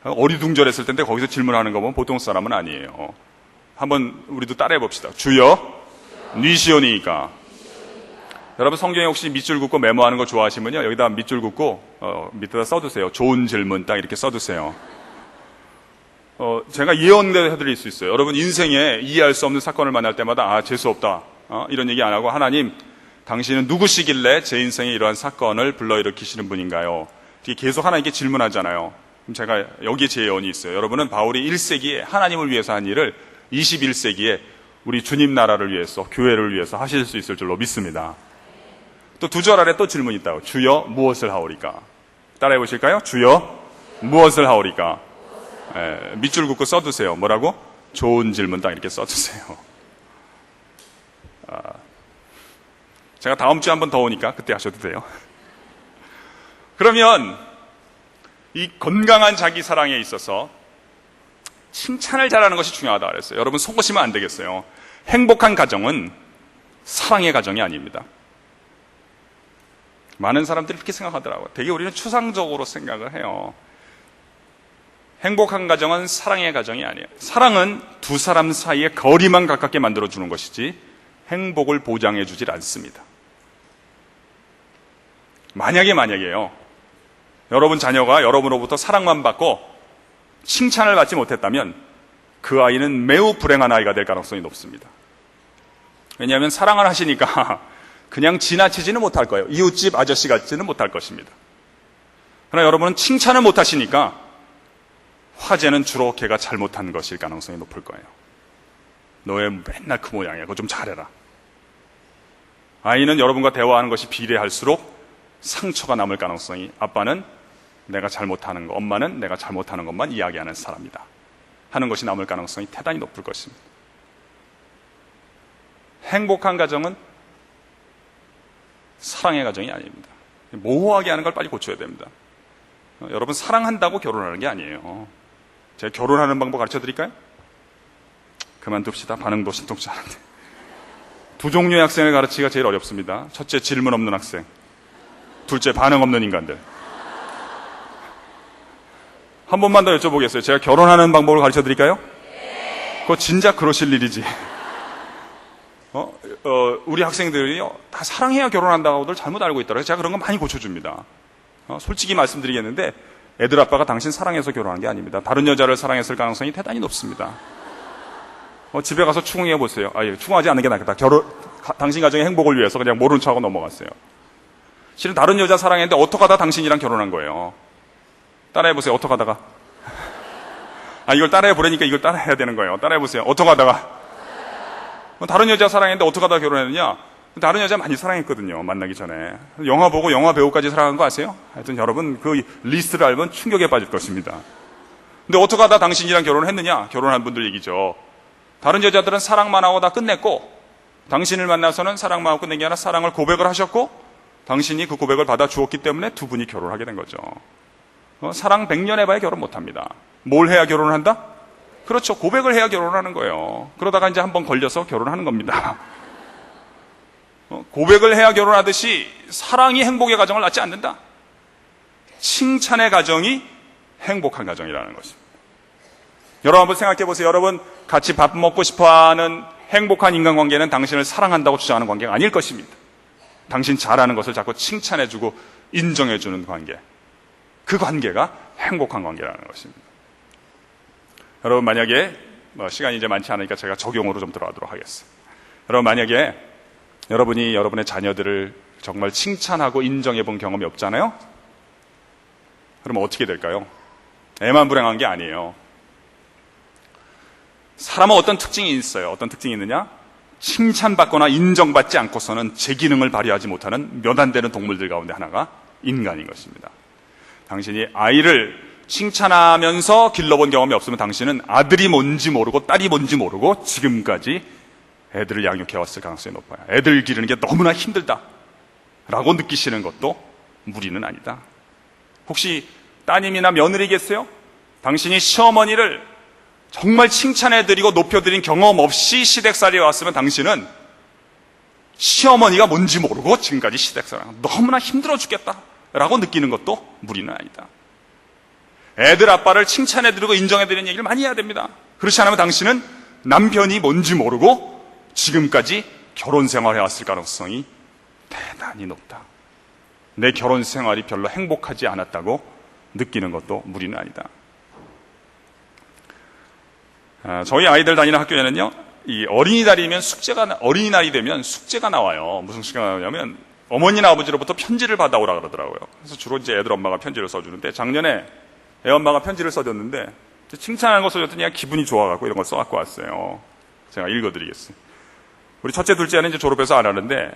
어리둥절했을 텐데 거기서 질문하는 거 보면 보통 사람은 아니에요. 한번 우리도 따라해 봅시다. 주여 뉘시오니까. 여러분 성경에 혹시 밑줄 긋고 메모하는 거 좋아하시면요. 여기다 밑줄 긋고 밑에다 써두세요. 좋은 질문 딱 이렇게 써두세요. 제가 예언을 해드릴 수 있어요. 여러분 인생에 이해할 수 없는 사건을 만날 때마다 재수없다 이런 얘기 안 하고 하나님 당신은 누구시길래 제 인생에 이러한 사건을 불러일으키시는 분인가요? 이렇게 계속 하나님께 질문하잖아요. 그럼 제가 여기에 제 예언이 있어요. 여러분은 바울이 1세기에 하나님을 위해서 한 일을 21세기에 우리 주님 나라를 위해서 교회를 위해서 하실 수 있을 줄로 믿습니다. 또 2절 아래 또 질문이 있다고. 주여 무엇을 하오리까? 따라해 보실까요? 주여 무엇을 하오리까? 밑줄 긋고 써두세요. 뭐라고? 좋은 질문 딱 이렇게 써두세요. 제가 다음 주에 한 번 더 오니까 그때 하셔도 돼요. 그러면 이 건강한 자기 사랑에 있어서 칭찬을 잘하는 것이 중요하다 그랬어요. 여러분 속으시면 안 되겠어요. 행복한 가정은 사랑의 가정이 아닙니다. 많은 사람들이 그렇게 생각하더라고요. 되게 우리는 추상적으로 생각을 해요. 행복한 가정은 사랑의 가정이 아니에요. 사랑은 두 사람 사이의 거리만 가깝게 만들어주는 것이지 행복을 보장해주질 않습니다. 만약에요. 여러분 자녀가 여러분으로부터 사랑만 받고 칭찬을 받지 못했다면 그 아이는 매우 불행한 아이가 될 가능성이 높습니다. 왜냐하면 사랑을 하시니까 그냥 지나치지는 못할 거예요. 이웃집 아저씨 같지는 못할 것입니다. 그러나 여러분은 칭찬을 못하시니까 화제는 주로 걔가 잘못한 것일 가능성이 높을 거예요. 너 왜 맨날 그 모양이야? 그거 좀 잘해라. 아이는 여러분과 대화하는 것이 비례할수록 상처가 남을 가능성이, 아빠는 내가 잘못하는 거, 엄마는 내가 잘못하는 것만 이야기하는 사람이다 하는 것이 남을 가능성이 대단히 높을 것입니다. 행복한 가정은 사랑의 가정이 아닙니다. 모호하게 하는 걸 빨리 고쳐야 됩니다. 여러분 사랑한다고 결혼하는 게 아니에요. 제가 결혼하는 방법 가르쳐 드릴까요? 그만둡시다. 반응도 신통치 않은데. 두 종류의 학생을 가르치기가 제일 어렵습니다. 첫째, 질문 없는 학생. 둘째, 반응 없는 인간들. 한 번만 더 여쭤보겠어요. 제가 결혼하는 방법을 가르쳐 드릴까요? 그거 진짜 그러실 일이지. 우리 학생들이요, 다 사랑해야 결혼한다고들 잘못 알고 있더라고요. 제가 그런 거 많이 고쳐줍니다. 솔직히 말씀드리겠는데, 애들 아빠가 당신 사랑해서 결혼한 게 아닙니다. 다른 여자를 사랑했을 가능성이 대단히 높습니다. 집에 가서 추궁해 보세요. 추궁하지 않는 게 낫겠다. 당신 가정의 행복을 위해서 그냥 모른 척하고 넘어갔어요. 실은 다른 여자 사랑했는데 어떻게 하다 당신이랑 결혼한 거예요. 따라해 보세요. 어떻게 하다가. 이걸 따라해 보라니까 이걸 따라해야 되는 거예요. 따라해 보세요. 어떻게 하다가. 다른 여자 사랑했는데 어떻게 하다 결혼했느냐? 다른 여자 많이 사랑했거든요. 만나기 전에. 영화 보고 영화 배우까지 사랑한 거 아세요? 하여튼 여러분 그 리스트를 알면 충격에 빠질 것입니다. 근데 어떻게 하다 당신이랑 결혼했느냐? 결혼한 분들 얘기죠. 다른 여자들은 사랑만 하고 다 끝냈고, 당신을 만나서는 사랑만 하고 끝낸 게 아니라 사랑을 고백을 하셨고, 당신이 그 고백을 받아 주었기 때문에 두 분이 결혼하게 된 거죠. 사랑 100년 해봐야 결혼 못합니다. 뭘 해야 결혼을 한다? 그렇죠. 고백을 해야 결혼하는 거예요. 그러다가 이제 한번 걸려서 결혼하는 겁니다. 고백을 해야 결혼하듯이 사랑이 행복의 가정을 낳지 않는다. 칭찬의 가정이 행복한 가정이라는 것입니다. 여러분 한번 생각해 보세요. 여러분 같이 밥 먹고 싶어하는 행복한 인간관계는 당신을 사랑한다고 주장하는 관계가 아닐 것입니다. 당신 잘하는 것을 자꾸 칭찬해주고 인정해주는 관계, 그 관계가 행복한 관계라는 것입니다. 여러분 만약에 시간이 이제 많지 않으니까 제가 적용으로 좀 들어가도록 하겠습니다. 여러분 만약에 여러분이 여러분의 자녀들을 정말 칭찬하고 인정해 본 경험이 없잖아요? 그러면 어떻게 될까요? 애만 불행한 게 아니에요. 사람은 어떤 특징이 있어요. 어떤 특징이 있느냐? 칭찬받거나 인정받지 않고서는 제 기능을 발휘하지 못하는 몇 안 되는 동물들 가운데 하나가 인간인 것입니다. 당신이 아이를 칭찬하면서 길러본 경험이 없으면 당신은 아들이 뭔지 모르고 딸이 뭔지 모르고 지금까지 애들을 양육해왔을 가능성이 높아요. 애들 기르는 게 너무나 힘들다 라고 느끼시는 것도 무리는 아니다. 혹시 따님이나 며느리 계세요? 당신이 시어머니를 정말 칭찬해드리고 높여드린 경험 없이 시댁살이에 왔으면 당신은 시어머니가 뭔지 모르고 지금까지 시댁살이 너무나 힘들어 죽겠다 라고 느끼는 것도 무리는 아니다. 애들 아빠를 칭찬해드리고 인정해드리는 얘기를 많이 해야 됩니다. 그렇지 않으면 당신은 남편이 뭔지 모르고 지금까지 결혼 생활해왔을 가능성이 대단히 높다. 내 결혼 생활이 별로 행복하지 않았다고 느끼는 것도 무리는 아니다. 저희 아이들 다니는 학교에는요, 이 어린이날이 되면 숙제가 나와요. 무슨 숙제가 나오냐면 어머니나 아버지로부터 편지를 받아오라 그러더라고요. 그래서 주로 이제 애들 엄마가 편지를 써주는데, 작년에 애 엄마가 편지를 써줬는데 칭찬하는 거 써줬더니 그냥 기분이 좋아갖고 이런 걸 써갖고 왔어요. 제가 읽어드리겠어요. 우리 첫째, 둘째는 이제 졸업해서 안 하는데,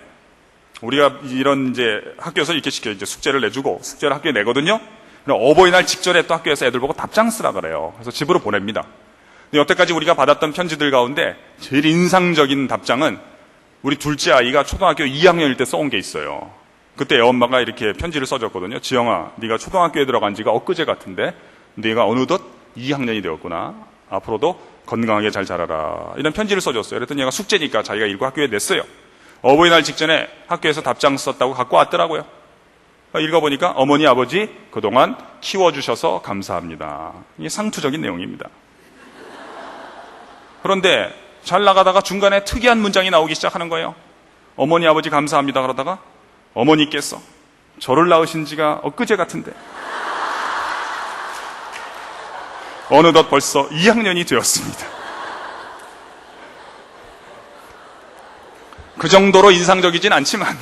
우리가 이런 이제 학교에서 이렇게 시켜 이제 숙제를 내주고 숙제를 학교에 내거든요. 어버이날 직전에 또 학교에서 애들 보고 답장 쓰라 그래요. 그래서 집으로 보냅니다. 근데 여태까지 우리가 받았던 편지들 가운데 제일 인상적인 답장은 우리 둘째 아이가 초등학교 2학년일 때 써온 게 있어요. 그때 애 엄마가 이렇게 편지를 써줬거든요. 지영아, 네가 초등학교에 들어간 지가 엊그제 같은데 네가 어느덧 2학년이 되었구나. 앞으로도 건강하게 잘 자라라. 이런 편지를 써줬어요. 그랬더니 얘가 숙제니까 자기가 읽고 학교에 냈어요. 어버이날 직전에 학교에서 답장 썼다고 갖고 왔더라고요. 읽어보니까 어머니, 아버지 그동안 키워주셔서 감사합니다. 이게 상투적인 내용입니다. 그런데 잘 나가다가 중간에 특이한 문장이 나오기 시작하는 거예요. 어머니, 아버지 감사합니다 그러다가 어머니께서 저를 낳으신 지가 엊그제 같은데 어느덧 벌써 2학년이 되었습니다. 그 정도로 인상적이진 않지만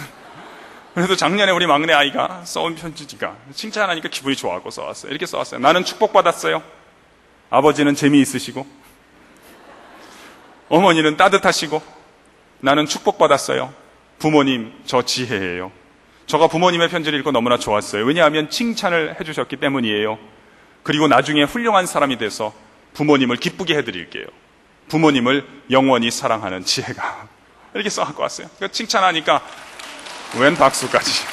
그래도 작년에 우리 막내 아이가 써온 편지지가 칭찬하니까 기분이 좋아하고 써왔어요. 이렇게 써왔어요. 나는 축복받았어요. 아버지는 재미있으시고 어머니는 따뜻하시고 나는 축복받았어요. 부모님 저 지혜예요. 저가 부모님의 편지를 읽고 너무나 좋았어요. 왜냐하면 칭찬을 해주셨기 때문이에요. 그리고 나중에 훌륭한 사람이 돼서 부모님을 기쁘게 해드릴게요. 부모님을 영원히 사랑하는 지혜가. 이렇게 써갖고 왔어요. 칭찬하니까 웬 박수까지.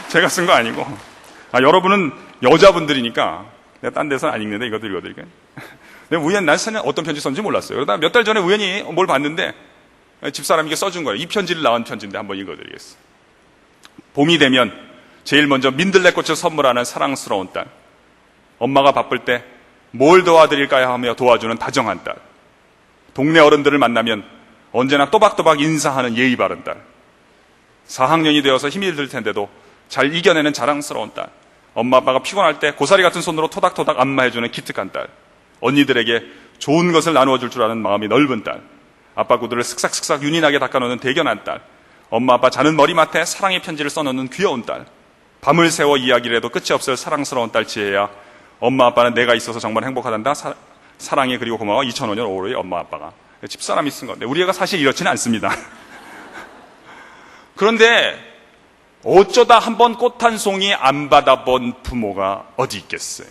제가 쓴 거 아니고. 여러분은 여자분들이니까 내가 딴 데서는 안 읽는데 이것도 읽어드릴게요. 내가 우연히 난 어떤 편지 썼는지 몰랐어요. 그러다 몇 달 전에 우연히 뭘 봤는데 집사람에게 써준 거예요. 이 편지를 나온 편지인데 한번 읽어드리겠습니다. 봄이 되면 제일 먼저 민들레꽃을 선물하는 사랑스러운 딸. 엄마가 바쁠 때 뭘 도와드릴까요 하며 도와주는 다정한 딸. 동네 어른들을 만나면 언제나 또박또박 인사하는 예의 바른 딸. 4학년이 되어서 힘이 들 텐데도 잘 이겨내는 자랑스러운 딸. 엄마 아빠가 피곤할 때 고사리 같은 손으로 토닥토닥 안마해주는 기특한 딸. 언니들에게 좋은 것을 나누어 줄 줄 아는 마음이 넓은 딸. 아빠 구두를 슥싹슥싹 윤인하게 닦아놓는 대견한 딸. 엄마 아빠 자는 머리맡에 사랑의 편지를 써놓는 귀여운 딸. 밤을 새워 이야기를 해도 끝이 없을 사랑스러운 딸 지혜야. 엄마 아빠는 내가 있어서 정말 행복하단다. 사랑해 그리고 고마워. 2005년 5월에 엄마 아빠가. 집사람이 쓴 건데 우리 애가 사실 이렇지는 않습니다. 그런데 어쩌다 한번 꽃 한 송이 안 받아본 부모가 어디 있겠어요.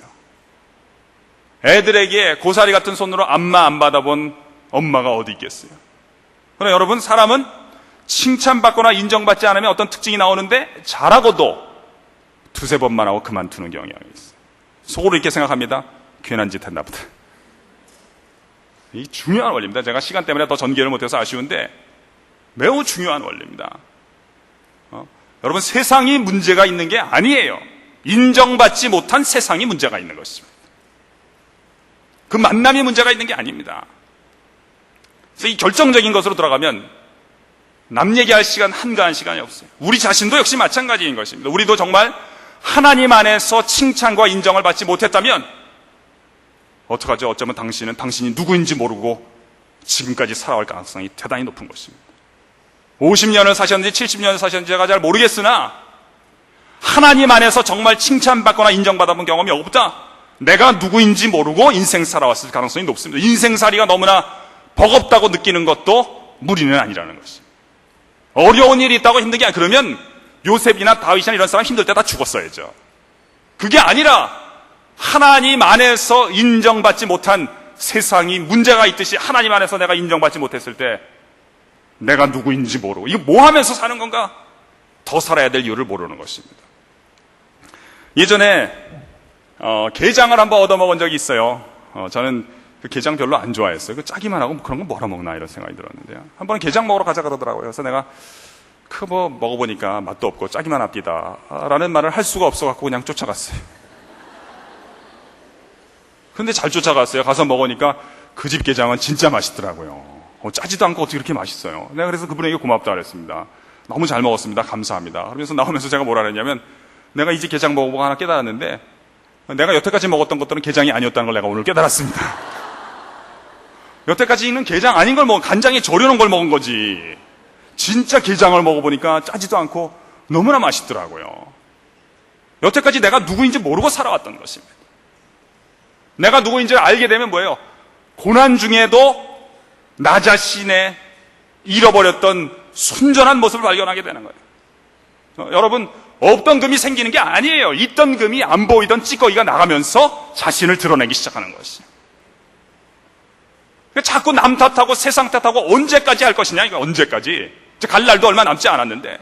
애들에게 고사리 같은 손으로 안마 안 받아본 엄마가 어디 있겠어요. 그러나 여러분, 사람은 칭찬받거나 인정받지 않으면 어떤 특징이 나오는데 잘하고도 두세 번만 하고 그만두는 경향이 있어요. 속으로 이렇게 생각합니다. 괜한 짓 했나 보다. 이 중요한 원리입니다. 제가 시간 때문에 더 전개를 못해서 아쉬운데 매우 중요한 원리입니다. 여러분, 세상이 문제가 있는 게 아니에요. 인정받지 못한 세상이 문제가 있는 것입니다. 그 만남이 문제가 있는 게 아닙니다. 그래서 이 결정적인 것으로 들어가면 남 얘기할 시간 한가한 시간이 없어요. 우리 자신도 역시 마찬가지인 것입니다. 우리도 정말 하나님 안에서 칭찬과 인정을 받지 못했다면 어떡하죠? 어쩌면 당신은 당신이 누구인지 모르고 지금까지 살아갈 가능성이 대단히 높은 것입니다. 50년을 사셨는지 70년을 사셨는지 제가 잘 모르겠으나 하나님 안에서 정말 칭찬받거나 인정받아본 경험이 없다. 내가 누구인지 모르고 인생 살아왔을 가능성이 높습니다. 인생살이가 너무나 버겁다고 느끼는 것도 무리는 아니라는 것이. 어려운 일이 있다고 힘든 게 아니라 그러면 요셉이나 다윗이나 이런 사람 힘들 때 다 죽었어야죠. 그게 아니라 하나님 안에서 인정받지 못한 세상이 문제가 있듯이 하나님 안에서 내가 인정받지 못했을 때 내가 누구인지 모르고 이거 뭐 하면서 사는 건가? 더 살아야 될 이유를 모르는 것입니다. 예전에 게장을 한번 얻어먹은 적이 있어요. 저는 그 게장 별로 안 좋아했어요. 그 짜기만 하고 그런 거 뭐라 먹나 이런 생각이 들었는데요. 한 번은 게장 먹으러 가자 그러더라고요. 그래서 내가 뭐 먹어보니까 맛도 없고 짜기만 합디다 라는 말을 할 수가 없어갖고 그냥 쫓아갔어요. 근데 잘 쫓아갔어요. 가서 먹으니까 그 집 게장은 진짜 맛있더라고요. 짜지도 않고 어떻게 이렇게 맛있어요. 내가 그래서 그분에게 고맙다 그랬습니다. 너무 잘 먹었습니다. 감사합니다. 그러면서 나오면서 제가 뭐라 그랬냐면 내가 이 집 게장 먹어보고 하나 깨달았는데 내가 여태까지 먹었던 것들은 게장이 아니었다는 걸 내가 오늘 깨달았습니다. 여태까지는 게장 아닌 걸 먹은, 간장에 절여놓은 걸 먹은 거지. 진짜 게장을 먹어보니까 짜지도 않고 너무나 맛있더라고요. 여태까지 내가 누구인지 모르고 살아왔던 것입니다. 내가 누구인지를 알게 되면 뭐예요? 고난 중에도 나 자신의 잃어버렸던 순전한 모습을 발견하게 되는 거예요. 여러분, 없던 금이 생기는 게 아니에요. 있던 금이 안 보이던 찌꺼기가 나가면서 자신을 드러내기 시작하는 것이에요. 자꾸 남 탓하고 세상 탓하고 언제까지 할 것이냐, 이거 언제까지? 이제 갈 날도 얼마 남지 않았는데.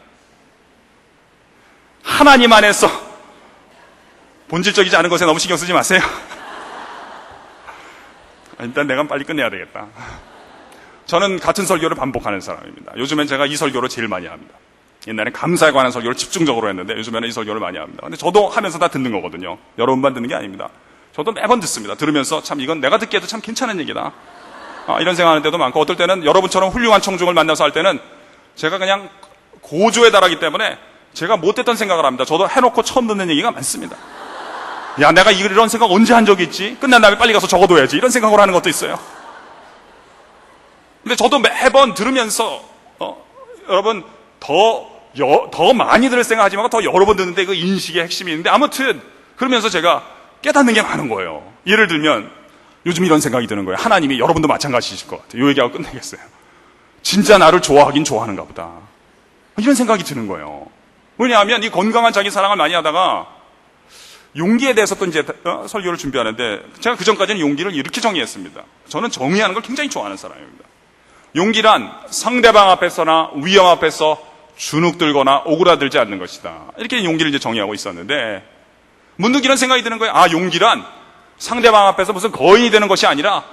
하나님 안에서 본질적이지 않은 것에 너무 신경 쓰지 마세요. 일단 내가 빨리 끝내야 되겠다. 저는 같은 설교를 반복하는 사람입니다. 요즘엔 제가 이 설교를 제일 많이 합니다. 옛날엔 감사에 관한 설교를 집중적으로 했는데 요즘에는 이 설교를 많이 합니다. 근데 저도 하면서 다 듣는 거거든요. 여러분만 듣는 게 아닙니다. 저도 매번 듣습니다. 들으면서 참 이건 내가 듣기에도 참 괜찮은 얘기다. 이런 생각하는 때도 많고 어떨 때는 여러분처럼 훌륭한 청중을 만나서 할 때는 제가 그냥 고조에 달하기 때문에 제가 못했던 생각을 합니다. 저도 해놓고 처음 듣는 얘기가 많습니다. 야, 내가 이런 생각 언제 한 적이 있지? 끝난 다음에 빨리 가서 적어둬야지. 이런 생각을 하는 것도 있어요. 근데 저도 매번 들으면서 여러분 더 많이 들을 생각하지 말고 더 여러 번 듣는데 그 인식의 핵심이 있는데 아무튼 그러면서 제가 깨닫는 게 많은 거예요. 예를 들면 요즘 이런 생각이 드는 거예요. 하나님이 여러분도 마찬가지이실 것 같아요. 이 얘기하고 끝내겠어요. 진짜 나를 좋아하긴 좋아하는가 보다. 이런 생각이 드는 거예요. 왜냐하면 이 건강한 자기 사랑을 많이 하다가 용기에 대해서 또 이제 설교를 준비하는데 제가 그전까지는 용기를 이렇게 정의했습니다. 저는 정의하는 걸 굉장히 좋아하는 사람입니다. 용기란 상대방 앞에서나 위험 앞에서 주눅 들거나 오그라들지 않는 것이다. 이렇게 용기를 이제 정의하고 있었는데 문득 이런 생각이 드는 거예요. 용기란 상대방 앞에서 무슨 거인이 되는 것이 아니라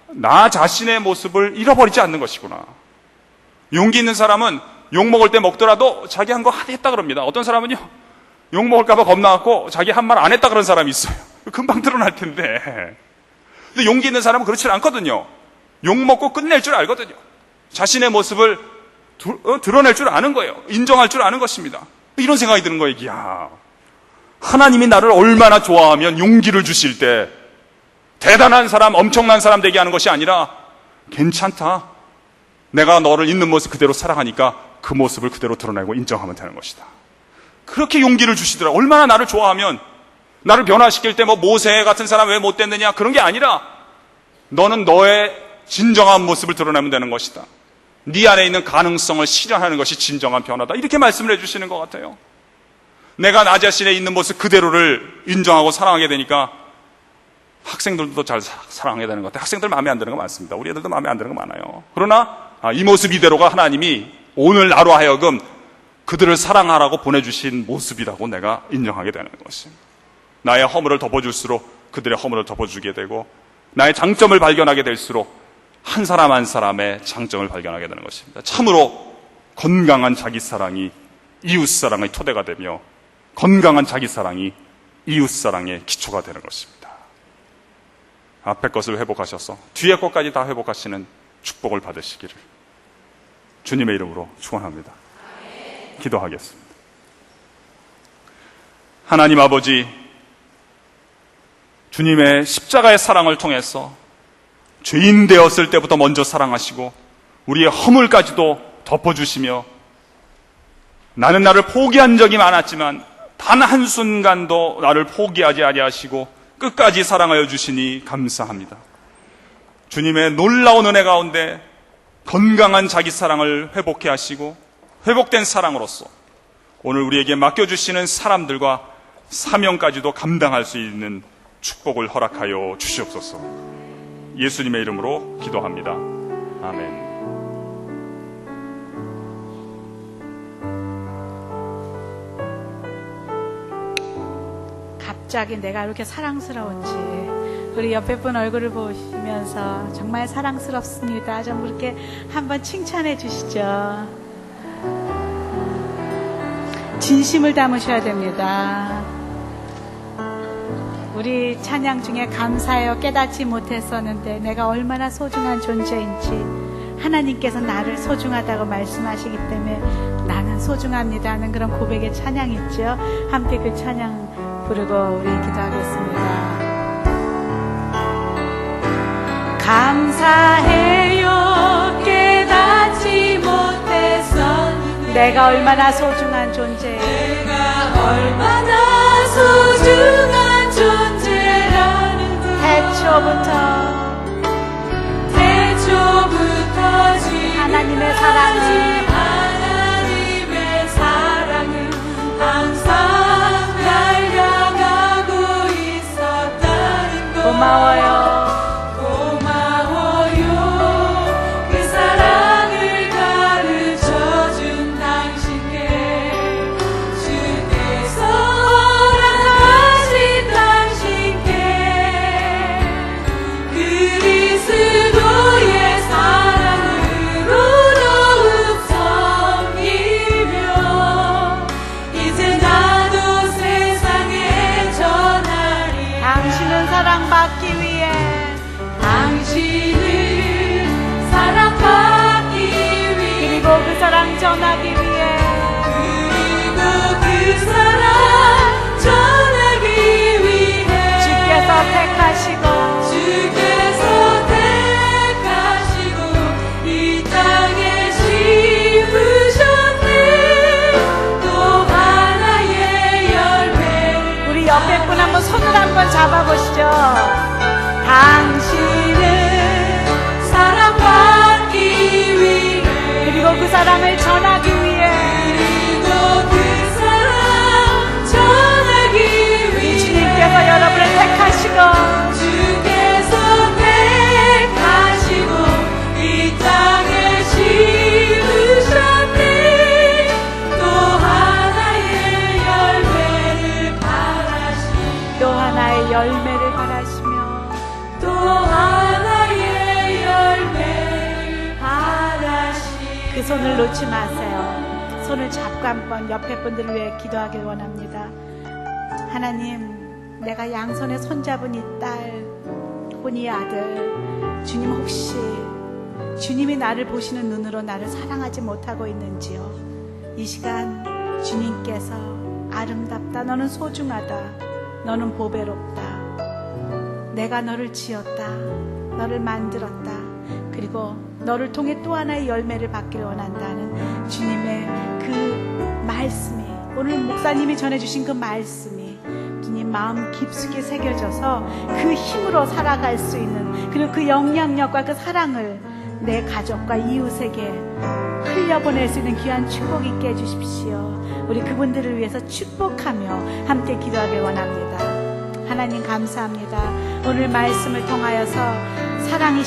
나 자신의 모습을 잃어버리지 않는 것이구나. 용기 있는 사람은 욕 먹을 때 먹더라도 자기 한 거 했다 그럽니다. 어떤 사람은요, 욕 먹을까봐 겁나갖고 자기 한 말 안 했다 그런 사람이 있어요. 금방 드러날 텐데. 근데 용기 있는 사람은 그렇지 않거든요. 욕 먹고 끝낼 줄 알거든요. 자신의 모습을 드러낼 줄 아는 거예요. 인정할 줄 아는 것입니다. 이런 생각이 드는 거예요. 야, 하나님이 나를 얼마나 좋아하면 용기를 주실 때 대단한 사람, 엄청난 사람 되게 하는 것이 아니라 괜찮다. 내가 너를 있는 모습 그대로 사랑하니까 그 모습을 그대로 드러내고 인정하면 되는 것이다. 그렇게 용기를 주시더라. 얼마나 나를 좋아하면 나를 변화시킬 때 뭐 모세 같은 사람 왜 못 됐느냐 그런 게 아니라 너는 너의 진정한 모습을 드러내면 되는 것이다. 네 안에 있는 가능성을 실현하는 것이 진정한 변화다. 이렇게 말씀을 해주시는 것 같아요. 내가 나 자신에 있는 모습 그대로를 인정하고 사랑하게 되니까 학생들도 잘 사랑하게 되는 것 같아요. 학생들 마음에 안 드는 거 많습니다. 우리 애들도 마음에 안 드는 거 많아요. 그러나 이 모습 이대로가 하나님이 오늘 나로 하여금 그들을 사랑하라고 보내주신 모습이라고 내가 인정하게 되는 것입니다. 나의 허물을 덮어줄수록 그들의 허물을 덮어주게 되고 나의 장점을 발견하게 될수록 한 사람 한 사람의 장점을 발견하게 되는 것입니다. 참으로 건강한 자기사랑이 이웃사랑의 토대가 되며 건강한 자기사랑이 이웃사랑의 기초가 되는 것입니다. 앞에 것을 회복하셔서 뒤에 것까지 다 회복하시는 축복을 받으시기를 주님의 이름으로 축원합니다. 기도하겠습니다. 하나님 아버지, 주님의 십자가의 사랑을 통해서 죄인 되었을 때부터 먼저 사랑하시고 우리의 허물까지도 덮어주시며 나는 나를 포기한 적이 많았지만 단 한순간도 나를 포기하지 아니하시고 끝까지 사랑하여 주시니 감사합니다. 주님의 놀라운 은혜 가운데 건강한 자기 사랑을 회복해 하시고 회복된 사랑으로서 오늘 우리에게 맡겨주시는 사람들과 사명까지도 감당할 수 있는 축복을 허락하여 주시옵소서. 예수님의 이름으로 기도합니다. 아멘. 갑자기 내가 이렇게 사랑스러운지 우리 옆에 분 얼굴을 보시면서 정말 사랑스럽습니다. 좀 그렇게 한번 칭찬해 주시죠. 진심을 담으셔야 됩니다. 우리 찬양 중에 감사해요. 깨닫지 못했었는데 내가 얼마나 소중한 존재인지 하나님께서 나를 소중하다고 말씀하시기 때문에 나는 소중합니다 하는 그런 고백의 찬양 있죠. 함께 그 찬양 부르고 우리 기도하겠습니다. 감사해요. 깨닫지 못했었는데 내가 얼마나 소중한 존재예요. 내가 얼마나 소중한 존재라는 걸 태초부터 지금까지 하나님의 사랑은 항상 날 향하고 있었다는 걸 고마워요. 그 사랑을 가르쳐준 당신께 주께서 허락하신 당신께 그리스도의 사랑으로 더욱 섬기며 이제 나도 세상에 전하리. 당신은 사랑받기 위해 당신을 사랑받기 위해 그리고 그 사랑 전하기 위해 그리고 그 사랑 전하기 위해 주께서 택하시고 이 땅에 심으셨네. 또 하나의 열매를 우리 옆에 분 한번 손을 한번 잡아보시죠. 당신은 사랑받기 위해 그리고 그 사랑을 전하기 위해 그리고 그 사랑 전하기 위해 주님께서 여러분을 택하시고 주께서 택하시고 이 땅에 심으셨네. 또 하나의 열매를 바라시며 또 하나의 열매를 바라시며 또 하나의 열매를 바라시며 그 손을 놓지 마세요. 손을 잡고 한번 옆에 분들을 위해 기도하길 원합니다. 하나님, 내가 양손에 손잡은 이 딸, 혹은 이 아들, 주님 혹시 주님이 나를 보시는 눈으로 나를 사랑하지 못하고 있는지요? 이 시간 주님께서 아름답다, 너는 소중하다, 너는 보배롭다, 내가 너를 지었다, 너를 만들었다, 그리고 너를 통해 또 하나의 열매를 받기를 원한다는 주님의 그 말씀이, 오늘 목사님이 전해주신 그 말씀이 주님 마음 깊숙이 새겨져서 그 힘으로 살아갈 수 있는, 그리고 그 영향력과 그 사랑을 내 가족과 이웃에게 흘려보낼 수 있는 귀한 축복 있게 해주십시오. 우리 그분들을 위해서 축복하며 함께 기도하길 원합니다. 하나님 감사합니다. 오늘 말씀을 통하여서 사랑이